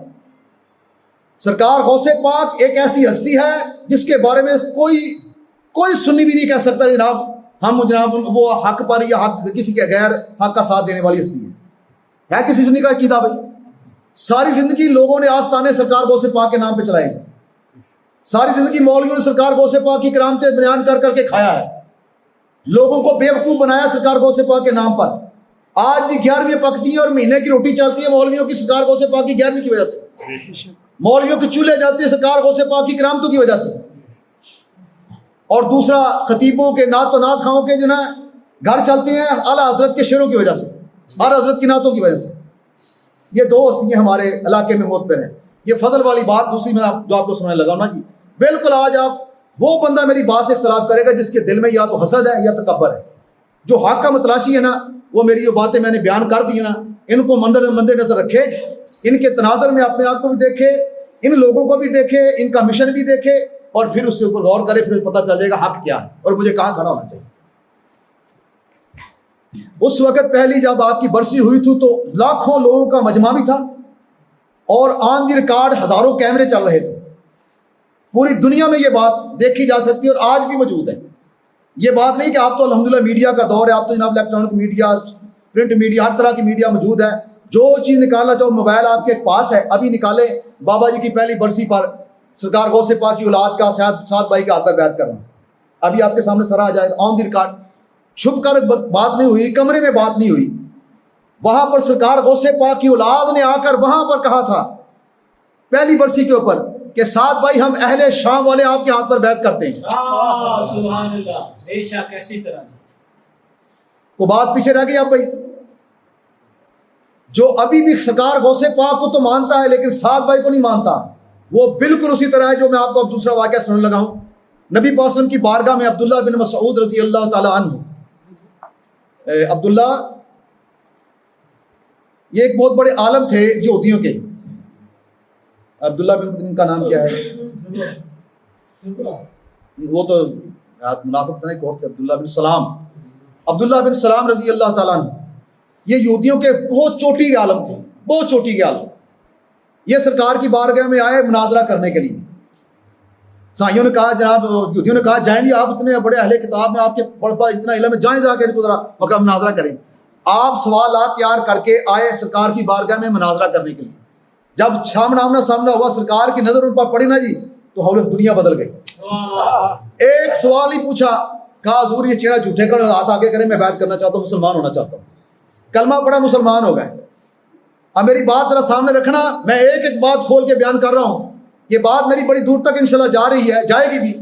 سرکار غوث پاک ایک ایسی ہستی ہے جس کے بارے میں کوئی سنی بھی نہیں کہہ سکتا جناب ہم جناب وہ حق پر یا حق کسی کے غیر حق کا ساتھ دینے والی ہستی ہے کسی سنی کا عقیدہ؟ بھائی ساری زندگی لوگوں نے آستانے سرکار غوث پاک کے نام پہ چلائے ہیں, ساری زندگی مولویوں نے سرکار غوث پاک کی کرامتیں بیان کر کر کے کھایا ہے, لوگوں کو بے وقوف بنایا سرکار غوث پاک کے نام پر. آج بھی 11ویں پکتی ہیں اور مہینے کی روٹی چلتی ہے مولویوں کی سرکار غوث پاک کی 11ویں کی وجہ سے, مولویوں کے چولہے جاتے ہیں سرکار غوث پاک کی کرامتوں کی وجہ سے, اور دوسرا خطیبوں کے نعت و نعت خواہوں کے جو نا گھر چلتے ہیں اعلیٰ حضرت کے شعروں کی وجہ سے, اعلیٰ حضرت کی نعتوں کی وجہ سے. یہ دو ہستیاں ہمارے علاقے میں موت پر ہیں. یہ فضل والی بات دوسری میں جو آپ کو سنانے لگا نا جی, بالکل آج آپ وہ بندہ میری بات سے اختلاف کرے گا جس کے دل میں یا تو حسد ہے یا تکبر ہے. جو حق کا متلاشی ہے نا, وہ میری جو باتیں میں نے بیان کر دی نا, ان کو مد نظر رکھے, ان کے تناظر میں اپنے آپ کو بھی دیکھے, ان لوگوں کو بھی دیکھے, ان کا مشن بھی دیکھے, اور پھر اس کے اوپر غور کرے, پھر پتہ چل جائے گا حق کیا ہے اور مجھے کہاں کھڑا ہونا چاہیے. اس وقت پہلی جب آپ کی برسی ہوئی تھی تو لاکھوں لوگوں کا مجمع بھی تھا, اور آن دی ریکارڈ ہزاروں کیمرے چل رہے تھے. پوری دنیا میں یہ بات دیکھی جا سکتی ہے اور آج بھی موجود ہے. یہ بات نہیں کہ آپ تو الحمدللہ میڈیا کا دور ہے, آپ تو جناب الیکٹرانک میڈیا, پرنٹ میڈیا, ہر طرح کی میڈیا موجود ہے, جو چیز نکالنا چاہو موبائل آپ کے پاس ہے, ابھی نکالے. بابا جی کی پہلی برسی پر سرکار غوث پاک کی اولاد کا ساتھ بھائی کا ہاتھ پر بیعت کرنا, ابھی آپ کے سامنے سرا آ جائے گا آن دی ریکارڈ. چھپ کر بات نہیں ہوئی, کمرے میں بات نہیں ہوئی, وہاں پر سرکار غوث پاک کی اولاد نے آ کر وہاں پر کہا تھا پہلی برسی کے اوپر کہ ساتھ بھائی ہم اہل شام والے آپ کے ہاتھ پر بیعت کرتے ہیں. سبحان اللہ, بے شک ایسی طرح کو بات پیچھے رہ گئی. اب بھائی جو ابھی بھی سرکار غوث پاک کو تو مانتا ہے لیکن ساتھ بھائی کو نہیں مانتا, وہ بالکل اسی طرح ہے جو میں آپ کو اب دوسرا واقعہ سننے لگا ہوں. نبی پاک صلی اللہ علیہ وسلم کی بارگاہ میں عبداللہ بن مسعود رضی اللہ تعالی عنہ عبداللہ یہ ایک بہت بڑے عالم تھے یہودیوں کے. عبداللہ بن کا نام کیا ہے؟ وہ تو منافق تھے، عبداللہ بن سلام. عبداللہ بن سلام رضی اللہ تعالیٰ عنہ یہ یہودیوں کے بہت چوٹی کے عالم تھے، بہت چوٹی کے عالم. یہ سرکار کی بارگاہ میں آئے مناظرہ کرنے کے لیے. سائیوں نے کہا، جناب یہودیوں نے کہا جائیں جی آپ اتنے بڑے اہل کتاب میں، آپ کے بڑا اتنا علم ہے، جائیں جا کے ان کو ذرا مقام مناظرہ کریں. آپ سوالات تیار کر کے آئے سرکار کی بارگاہ میں مناظرہ کرنے کے لیے. جب آمنا سامنا ہوا، سرکار کی نظر ان پر پڑی نا جی، تو حول دنیا بدل گئی. ایک سوال ہی پوچھا، کہا حضور یہ چہرہ جھوٹے کر ہاتھ آگے کریں، میں بیعت کرنا چاہتا ہوں، مسلمان ہونا چاہتا ہوں. کلمہ پڑھا، مسلمان ہو گئے. اب میری بات ذرا سامنے رکھنا، میں ایک ایک بات کھول کے بیان کر رہا ہوں. یہ بات میری بڑی دور تک انشاءاللہ جا رہی ہے، جائے گی بھی.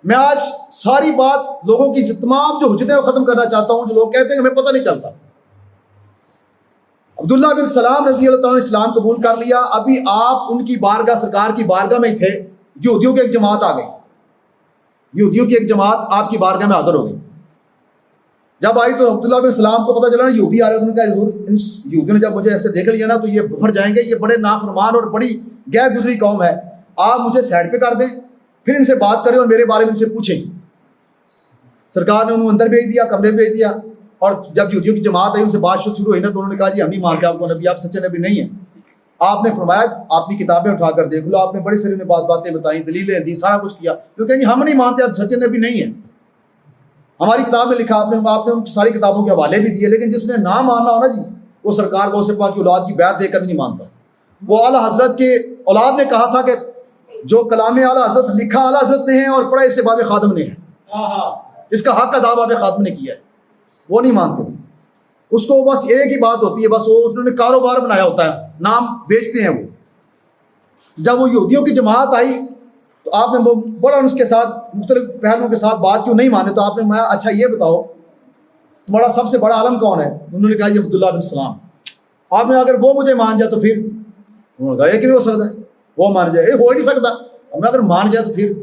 میں آج ساری بات لوگوں کی تمام جو حجتیں وہ ختم کرنا چاہتا ہوں، جو لوگ کہتے ہیں کہ ہمیں پتہ نہیں چلتا. عبداللہ بن سلام رضی اللہ تعالیٰ نے اسلام قبول کر لیا. ابھی آپ ان کی بارگاہ، سرکار کی بارگاہ میں ہی تھے، یہودیوں کی ایک جماعت آ گئی. یہودیوں کی ایک جماعت آپ کی بارگاہ میں حاضر ہو گئی. جب آئی تو عبداللہ بن سلام کو پتہ چلا نا یہودی آ رہے. انہوں نے کہا حضور ان یہودیوں نے جب مجھے ایسے دیکھ لیا نا تو یہ بھر جائیں گے، یہ بڑے نافرمان اور بڑی غیر گزری قوم ہے، آپ مجھے سائڈ پہ کر دیں، پھر ان سے بات کریں اور میرے بارے میں ان سے پوچھیں. سرکار نے انہوں اندر بھیج دیا، کمرے بھیج دیا. اور جب یہودیوں کی جماعت آئی، ان سے بات شروع ہوئی نا تو انہوں نے کہا جی ہم نہیں مانتے آپ کو نبی، آپ سچے نبی نہیں ہیں. آپ نے فرمایا اپنی کتابیں اٹھا کر دیکھ لو، آپ نے بڑی ساری نے باتیں بتائیں، دلیلیں دی، سارا کچھ کیا، لیکن جی ہم نہیں مانتے آپ سچے نبی نہیں ہیں. ہماری کتاب میں لکھا، آپ نے ان ساری کتابوں کے حوالے بھی دیے، لیکن جس نے نہ ماننا ہو نا جی، وہ سرکار غوث پاک کی اولاد کی بیعت دے کر نہیں مانتا. وہ اعلیٰ حضرت کے اولاد نے کہا تھا کہ جو کلام اعلیٰ حضرت لکھا اعلیٰ حضرت نے ہے اور پڑھا اسے باب خادم نے ہے، اس کا حق ادا باب خادم نے کیا ہے. وہ نہیں مانتے. اس کو بس ایک ہی بات ہوتی ہے، بس وہ انہوں نے کاروبار بنایا ہوتا ہے، نام بیچتے ہیں وہ. جب وہ یہودیوں کی جماعت آئی تو آپ نے بڑا اس کے ساتھ مختلف پہلوؤں کے ساتھ بات کیوں نہیں مانے، تو آپ نے میں اچھا یہ بتاؤ تمہارا سب سے بڑا عالم کون ہے؟ انہوں نے کہا یہ عبداللہ بن سلام. آپ نے اگر وہ مجھے مان جائے تو پھر، انہوں نے کہا یہ کیوں ہو سکتا ہے وہ مان جائے؟ ہو ہی نہیں سکتا. میں اگر مان جائے تو پھر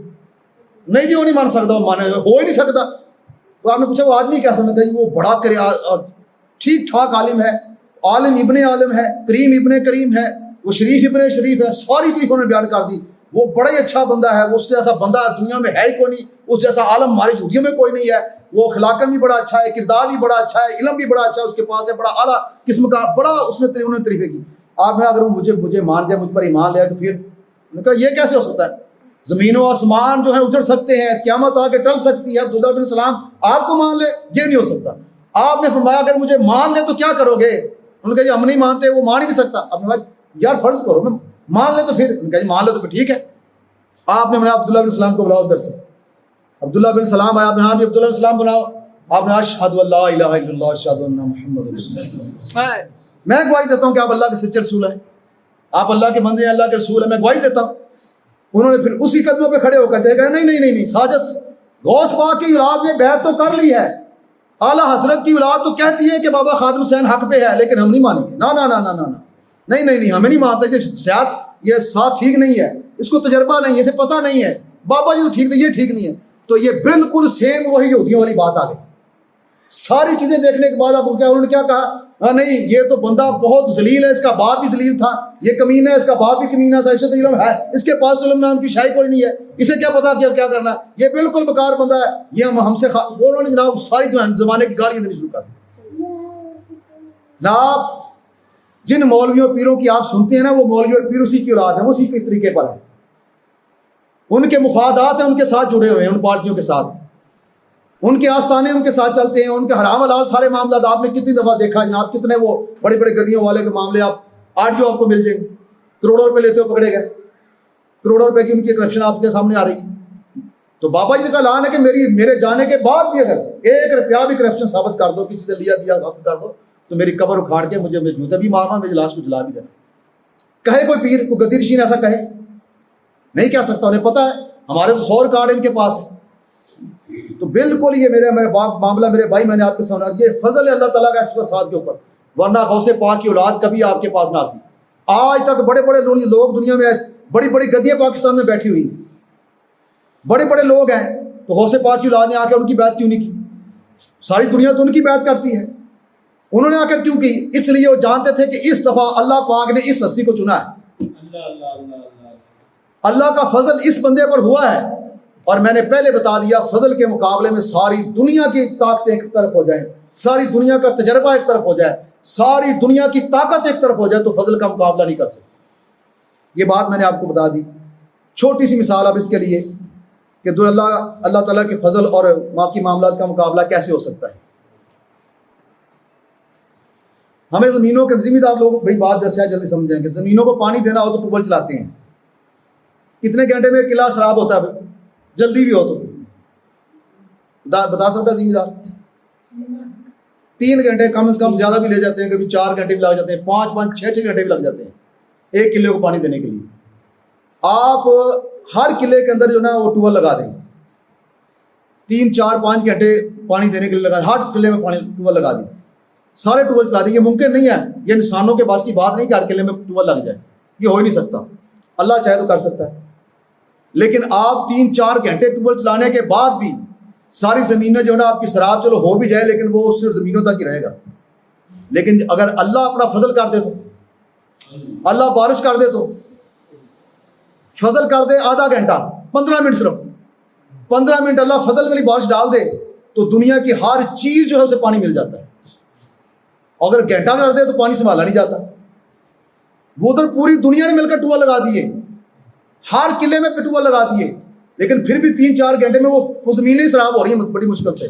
نہیں جی وہ نہیں مان سکتا، وہ مانے ہو ہی نہیں سکتا. تو آپ نے پوچھا وہ آدمی کیا سمجھتا ہے؟ وہ بڑا کرے ٹھیک ٹھاک عالم ہے، عالم ابن عالم ہے، کریم ابن کریم ہے، وہ شریف ابن شریف ہے، ساری طریقوں نے بیان کر دی. وہ بڑا ہی اچھا بندہ ہے، اس جیسا بندہ دنیا میں ہے ہی کوئی نہیں، اس جیسا عالم ہمارے یہودیوں میں کوئی نہیں ہے. وہ اخلاقاً بھی بڑا اچھا ہے، کردار بھی بڑا اچھا ہے، علم بھی بڑا اچھا ہے اس کے پاس ہے، بڑا اعلیٰ قسم کا، بڑا اس نے انہوں نے تعریفیں کی. آپ نے اگر وہ مجھے مان جائے، مجھ پر ایمان لے تو پھر انہوں نے کہا یہ کیسے ہو سکتا ہے؟ زمین و آسمان جو ہے اجڑ سکتے ہیں، قیامت آ کے ٹل سکتی ہے، عبداللہ بن سلام آپ کو مان لے، یہ نہیں ہو سکتا. آپ نے فرمایا اگر مجھے مان لے تو کیا کرو گے؟ انہوں نے کہا جی ہم نہیں مانتے، وہ مان ہی نہیں سکتا. آپ نے کہا یار فرض کرو میں مان لے تو پھر، انہوں نے کہا جی مان لے تو پھر ٹھیک ہے. آپ نے عبداللہ بن سلام کو بلاؤ ادھر سے. عبداللہ بن سلام آیا، آپ نے ہاں عبداللہ بن سلام بناؤ. آپ نے اشہد ان لا الہ الا اللہ اشہد ان محمد رسول اللہ، میں گواہی دیتا ہوں کہ آپ اللہ کے سچے رسول ہیں، آپ اللہ کے بندے ہیں، اللہ کے رسول ہیں، میں گواہی دیتا ہوں. انہوں نے پھر اسی قدموں پہ کھڑے ہو کر کہا نہیں ساجد، غوث پاک کی اولاد نے بیعت تو کر لی ہے، اعلیٰ حضرت کی اولاد تو کہتی ہے کہ بابا خادم حسین حق پہ ہے، لیکن ہم نہیں مانیں گے. نا نا نا نا نا نہیں ہمیں نہیں مانتے، یہ ساتھ ٹھیک نہیں ہے، اس کو تجربہ نہیں ہے، اسے پتہ نہیں ہے، بابا جی تو ٹھیک تھے، یہ ٹھیک نہیں ہے. تو یہ بالکل سیم وہی یہودیوں والی بات آ گئی. ساری چیزیں دیکھنے کے بعد اب انہوں نے کیا کہا؟ ہاں نہیں یہ تو بندہ بہت ذلیل ہے، اس کا باپ بھی ذلیل تھا، یہ کمینہ ہے، اس کا باپ بھی کمینہ تھا، اسے تو علم ہے، اس کے پاس علم نام کی شائی کوئی نہیں ہے، اسے کیا پتا کیا کرنا، یہ بالکل بیکار بندہ ہے، یہ ہم سے انہوں نے جناب ساری زمانے کی گالیاں دینی شروع کر دی. جناب جن مولویوں پیروں کی آپ سنتے ہیں نا، وہ مولوی اور پیر اسی کی اولاد ہیں، وہ اسی کے طریقے پر ہیں، ان کے مفادات ہیں ان کے ساتھ جڑے ہوئے ہیں، ان پارٹیوں کے ساتھ، ان کے آستانے ان کے ساتھ چلتے ہیں، ان کے حرام حلال سارے معاملات. آپ نے کتنی دفعہ دیکھا جناب، کتنے وہ بڑے بڑے گدیوں والے کے معاملے آپ آڈیو آپ کو مل جائیں گے، کروڑوں روپے لیتے ہوئے پکڑے گئے، کروڑوں روپے کی ان کی کرپشن آپ کے سامنے آ رہی ہے. تو بابا جی کا اعلان ہے کہ میرے جانے کے بعد بھی اگر 1 روپیہ بھی کرپشن ثابت کر دو، کسی سے لیا دیا ثابت کر دو، تو میری قبر اکھاڑ کے مجھے جوتے بھی مارنا، میری لاش کو جلا بھی دینا. کہے کوئی پیر، کوئی گدی رشین ایسا کہے؟ نہیں کہہ سکتا، انہیں پتہ ہے ہمارے تو 100 ریکارڈ ان کے پاس ہے. تو بالکل یہ میرے معاملہ میرے بھائی، میں نے آپ کے سامنے یہ فضل ہے اللہ تعالیٰ کا اس کے ساتھ کے اوپر، ورنہ غوث پاک کی اولاد کبھی آپ کے پاس نہ آتی. آج تک بڑے بڑے لوگ دنیا میں بڑی بڑی گدیاں پاکستان میں بیٹھی ہوئی ہیں، بڑے بڑے لوگ ہیں، تو غوث پاک کی اولاد نے آ کے ان کی بیعت کیوں نہیں کی؟ ساری دنیا تو ان کی بیعت کرتی ہے. انہوں نے آخر کیوں کی؟ اس لیے وہ جانتے تھے کہ اس دفعہ اللہ پاک نے اس ہستی کو چنا ہے، اللہ اللہ اللہ اللہ اللہ کا فضل اس بندے پر ہوا ہے۔ اور میں نے پہلے بتا دیا فضل کے مقابلے میں ساری دنیا کی طاقتیں ایک طرف ہو جائیں، ساری دنیا کا تجربہ ایک طرف ہو جائے، ساری دنیا کی طاقت ایک طرف ہو جائے تو فضل کا مقابلہ نہیں کر سکتے۔ یہ بات میں نے آپ کو بتا دی۔ چھوٹی سی مثال اب اس کے لیے کہ اللہ تعالیٰ کے فضل اور باقی معاملات کا مقابلہ کیسے ہو سکتا ہے۔ ہمیں زمینوں کے زمین آپ لوگ بڑی بات جیسے جلدی سمجھیں کہ زمینوں کو پانی دینا ہو تو ٹیوب ویل چلاتے ہیں، کتنے گھنٹے میں قلعہ خراب ہوتا ہے؟ جلدی بھی ہو تو بتا سکتا ہے زمیندار؟ 3 گھنٹے کم از کم، زیادہ بھی لے جاتے ہیں، کبھی 4 گھنٹے بھی لگ جاتے ہیں، 5 6 گھنٹے بھی لگ جاتے ہیں 1 کلے کو پانی دینے کے لیے۔ آپ ہر قلعے کے اندر جو نا وہ ٹیوب ویل لگا دیں، 3 4 5 گھنٹے پانی دینے کے لیے لگا، ہر قلعے میں پانی ٹیوب ویل لگا دیں، سارے ٹیوب ویل چلا دیں۔ یہ ممکن نہیں ہے، یہ انسانوں کے پاس کی بات نہیں کہ ہر قلعے میں ٹیوب ویل لگ جائے، یہ ہو ہی نہیں سکتا۔ اللہ چاہے تو کر سکتا ہے، لیکن آپ 3 4 گھنٹے ٹیوب ویل چلانے کے بعد بھی ساری زمینیں جو ہے نا آپ کی سراب چلو ہو بھی جائے لیکن وہ صرف زمینوں تک ہی رہے گا۔ لیکن اگر اللہ اپنا فضل کر دے تو، اللہ بارش کر دے تو، فضل کر دے آدھا گھنٹہ 15 منٹ، صرف 15 منٹ اللہ فضل والی بارش ڈال دے تو دنیا کی ہر چیز جو ہے اسے پانی مل جاتا ہے۔ اگر گھنٹہ کر دے تو پانی سنبھالا نہیں جاتا۔ وہ ادھر پوری دنیا نے مل کر ٹیوب ویل لگا دیے، ہر قلعے میں ٹیوب ویل لگا دیے، لیکن پھر بھی 3 4 گھنٹے میں وہ زمینیں خراب ہو رہی ہیں بڑی مشکل سے۔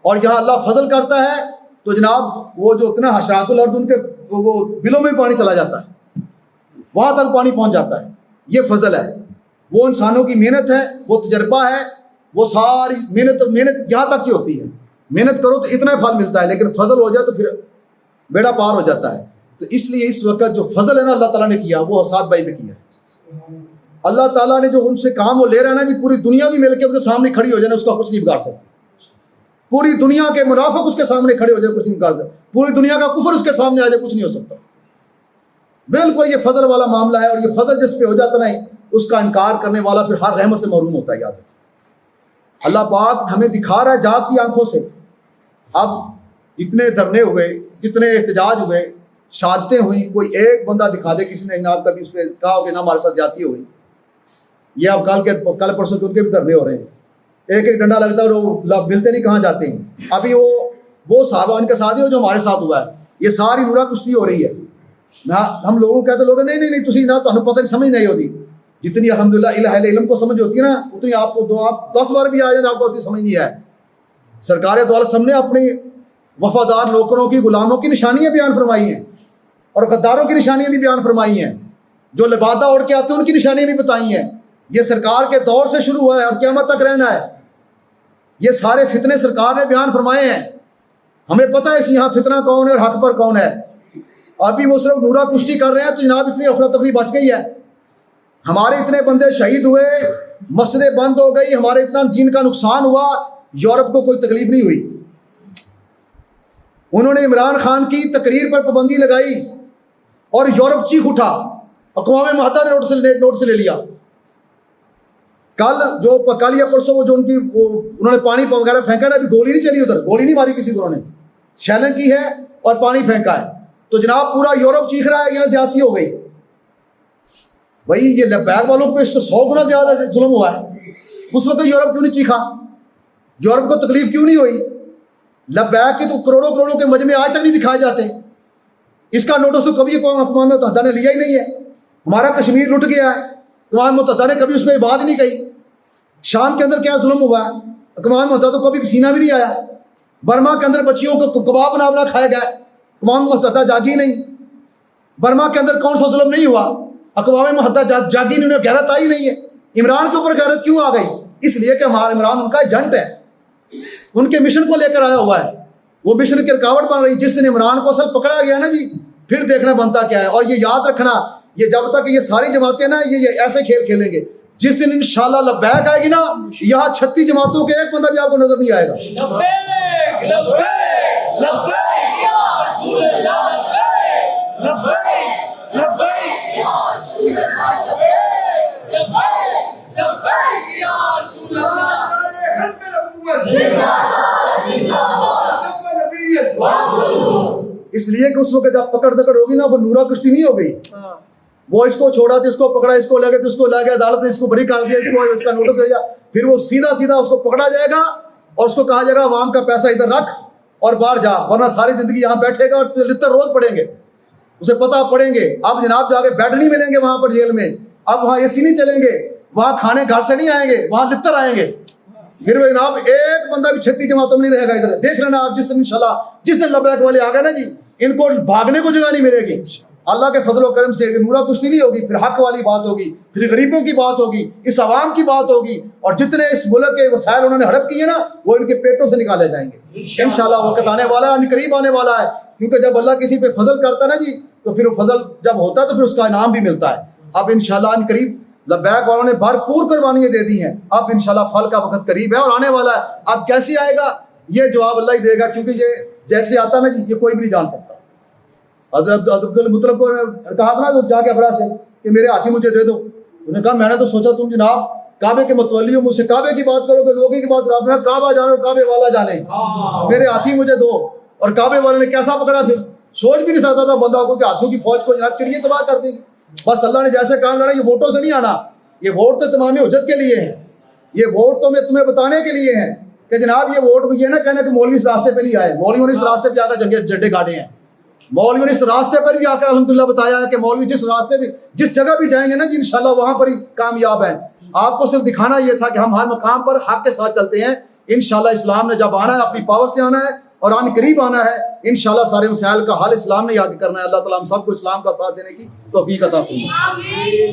اور جہاں اللہ فضل کرتا ہے تو جناب وہ جو اتنا حشرات الارض ان کے وہ بلوں میں پانی چلا جاتا ہے، وہاں تک پانی پہنچ جاتا ہے۔ یہ فضل ہے، وہ انسانوں کی محنت ہے، وہ تجربہ ہے، وہ ساری محنت یہاں تک کی ہوتی ہے، محنت کرو تو اتنا پھل ملتا ہے، لیکن فضل ہو جائے تو پھر بیڑا پار ہو جاتا ہے۔ تو اس لیے اس وقت جو فضل ہے نا اللہ تعالیٰ نے کیا وہ سعد بھائی پہ کیا ہے۔ اللہ تعالیٰ نے جو ان سے کام وہ لے رہا ہے نا جی، پوری دنیا بھی مل کے اس کے سامنے کھڑی ہو جائے نا، اس کا کچھ نہیں بگاڑ سکتی۔ پوری دنیا کے منافق اس کے سامنے کھڑے ہو جائے کچھ نہیں بگاڑ سکتا، پوری دنیا کا کفر اس کے سامنے آ جائے کچھ نہیں ہو سکتا۔ بالکل یہ فضل والا معاملہ ہے، اور یہ فضل جس پہ ہو جاتا نا اس کا انکار کرنے والا پھر ہر رحمت سے محروم ہوتا ہے۔ یاد رکھیں اللہ پاک ہمیں دکھا رہا ہے جاگتی آنکھوں سے۔ اب جتنے دھرنے ہوئے، جتنے احتجاج ہوئے، شہادتیں ہوئی، کوئی ایک بندہ دکھا دے کسی نے جناب کبھی اس پہ کہا ہو کہ نا ہمارے ساتھ زیادتی ہوئی۔ یہ اب کل پرسوں کے ان کے بھی دھرنے ہو رہے ہیں، ایک ایک ڈنڈا لگتا ہے اور وہ ملتے نہیں کہاں جاتے ہیں۔ ابھی وہ صحابہ ان کے ساتھ ہی ہو جو ہمارے ساتھ ہوا ہے، یہ ساری نورا کشتی ہو رہی ہے۔ ہم لوگوں کو کہتے لوگ نہیں تسی نہ تمہیں پتہ نہیں سمجھ نہیں ہوتی، جتنی الحمدللہ الہ علم کو سمجھ ہوتی ہے نا اتنی آپ کو آپ 10 بار بھی آ جائیں آپ کو اتنی سمجھ نہیں ہے۔ سرکار دو عالم نے اپنی وفادار نوکروں کی غلاموں کی نشانیاں بیان فرمائی ہیں، اور غداروں کی نشانیاں بھی بیان فرمائی ہیں، جو لبادہ اوڑھ کے آتے ہیں ان کی نشانیاں بھی بتائی ہیں۔ یہ سرکار کے دور سے شروع ہوا ہے اور قیامت تک رہنا ہے۔ یہ سارے فتنے سرکار نے بیان فرمائے ہیں، ہمیں پتہ ہے اس یہاں فتنہ کون ہے اور حق پر کون ہے۔ ابھی وہ صرف نورا کشتی کر رہے ہیں تو جناب اتنی افراتفری بچ گئی ہے، ہمارے اتنے بندے شہید ہوئے، مسجدیں بند ہو گئی، ہمارے اتنا دین کا نقصان ہوا، یورپ کو کوئی تکلیف نہیں ہوئی۔ انہوں نے عمران خان کی تقریر پر پابندی لگائی اور یورپ چیخ اٹھا، اقوام متحدہ نے نوٹ سے لے لیا۔ کل یا پرسوں وہ جو انہوں نے پانی وغیرہ پھینکا نا، ابھی گولی نہیں چلی، ادھر گولی نہیں ماری کسی کو، انہوں نے شیلنگ کی ہے اور پانی پھینکا ہے، تو جناب پورا یورپ چیخ رہا ہے یہاں زیادتی ہو گئی۔ بھائی یہ لبیک والوں پہ 100 گنا زیادہ ظلم ہوا ہے، اس وقت یورپ کیوں نہیں چیخا؟ یورپ کو تکلیف کیوں نہیں ہوئی؟ لبیک کے تو کروڑوں کے مجمع آج تک نہیں دکھائے جاتے، اس کا نوٹس تو کبھی اقوام متحدہ نے لیا ہی نہیں ہے۔ ہمارا کشمیر لٹ گیا ہے، اقوام متحدہ نے کبھی اس پہ بات نہیں کہی۔ شام کے اندر کیا ظلم ہوا ہے، اقوام متحدہ تو کبھی پسینہ بھی نہیں آیا۔ برما کے اندر بچیوں کو کباب بنا کھایا گیا، اقوام متحدہ جاگی نہیں۔ برما کے اندر کون سا ظلم نہیں ہوا، اقوام متحدہ جاگی نہیں، انہیں غیرت آئی نہیں ہے۔ عمران کے اوپر غیرت کیوں آ گئی؟ اس لیے کہ ہمارا عمران ان کا ایجنٹ ہے، ان کے مشن کو لے کر آیا ہوا ہے، وہ مشن کی رکاوٹ بن رہی۔ جس دن عمران کو اصل پکڑا گیا نا جی، پھر دیکھنا بنتا کیا ہے۔ اور یہ یاد رکھنا، یہ جب تک یہ ساری جماعتیں نا یہ ایسے کھیل کھیلیں گے، جس دن انشاءاللہ لبیک آئے گی نا، یہاں 36 جماعتوں کے ایک بندہ بھی آپ کو نظر نہیں آئے گا۔ لبیک لبیک لبیک یا رسول اللہ، لبیک لبیک لبیک یا رسول اللہ، لبیک لبیک لبیک یا رسول اللہ۔ ختم نبوت زندہ باد، زندہ باد، ختم نبیت اس لیے کہ اس وقت جب پکڑ دکڑ ہوگی نا وہ نورا کشتی نہیں ہو گئی. وہ اس کو چھوڑا تو اس کو پکڑا, اس کو لے گئے تو اس کو لے گیا, عدالت نے اس کو بری کر دیا, اس کو اس کا نوٹس دیا, پھر وہ سیدھا سیدھا اس کو پکڑا جائے گا اور اس کو کہا جائے گا عوام کا پیسہ ادھر رکھ اور باہر جا, ورنہ ساری زندگی یہاں بیٹھے گا اور لتر روز پڑیں گے, اسے پتہ پڑیں گے. اب جناب جا کے بیڈ نہیں ملیں گے وہاں پر جیل میں, اب وہاں اے سی نہیں چلیں گے, وہاں کھانے گھر سے نہیں آئیں گے, وہاں لتر آئیں گے. پھر وہ جناب ایک بندہ بھی 36 جماعتوں میں نہیں رہے گا ادھر. دیکھ لینا آپ جس دن انشاءاللہ جس دن لبیک والے آ گئے نا جی, ان کو بھاگنے کو جگہ نہیں ملے گی. اللہ کے فضل و کرم سے نورا کشتی نہیں ہوگی, پھر حق والی بات ہوگی, پھر غریبوں کی بات ہوگی, اس عوام کی بات ہوگی, اور جتنے اس ملک کے وسائل انہوں نے ہڑپ کیے نا وہ ان کے پیٹوں سے نکالے جائیں گے انشاءاللہ. وقت آنے والا ہے, قریب آنے والا ہے, کیونکہ جب اللہ کسی پہ فضل کرتا ہے نا جی تو پھر وہ فضل جب ہوتا ہے تو پھر اس کا انعام بھی ملتا ہے. اب انشاءاللہ ان قریب لبیک والوں نے بھرپور قربانیاں دے دی ہیں, اب انشاءاللہ پھل کا وقت قریب ہے اور آنے والا ہے. اب کیسے آئے گا یہ جواب اللہ ہی دے گا, کیونکہ یہ جیسے آتا نا جی یہ کوئی بھی نہیں جان سکتا. حضرت عبد المطلب کو کہا تھا نا جا کے ابرا سے کہ میرے ہاتھی مجھے دے دو, انہوں نے کہا میں نے تو سوچا تم جناب کعبے کے متولی ہو, مجھ سے کعبے کی بات کرو گے, لوگوں کی بات کرو, کعبہ جانے کعبے والا جانے, میرے ہاتھی مجھے دو. اور کعبے والے نے کیسا پکڑا, پھر سوچ بھی نہیں سکتا تھا بندہ کو کہ ہاتھوں کی فوج کو جناب چڑیے تباہ کر دیں گے. بس اللہ نے جیسے کام لانا, یہ ووٹوں سے نہیں آنا, یہ ووٹ تو تمام حجت کے لیے ہیں, یہ ووٹ تو میں تمہیں بتانے کے لیے ہیں کہ جناب یہ ووٹ یہ نہ کہنا کہ مولوی اس راستے پہ نہیں آئے, مولویوں نے اس راستے پہ آ کر جھنڈے گاڑے ہیں, مولویوں نے اس راستے پر بھی آ کر الحمدللہ بتایا ہے کہ مولوی جس راستے پہ جس جگہ بھی جائیں گے نا جی انشاءاللہ وہاں پر ہی کامیاب ہیں. آپ کو صرف دکھانا یہ تھا کہ ہم ہر مقام پر حق کے ساتھ چلتے ہیں. انشاءاللہ اسلام نے جب آنا ہے اپنی پاور سے آنا ہے اور آن قریب آنا ہے انشاءاللہ سارے مسائل کا حل اسلام نے یاد کرنا ہے. اللہ تعالیٰ ہم سب کو اسلام کا ساتھ دینے کی توفیق عطا فرمائے.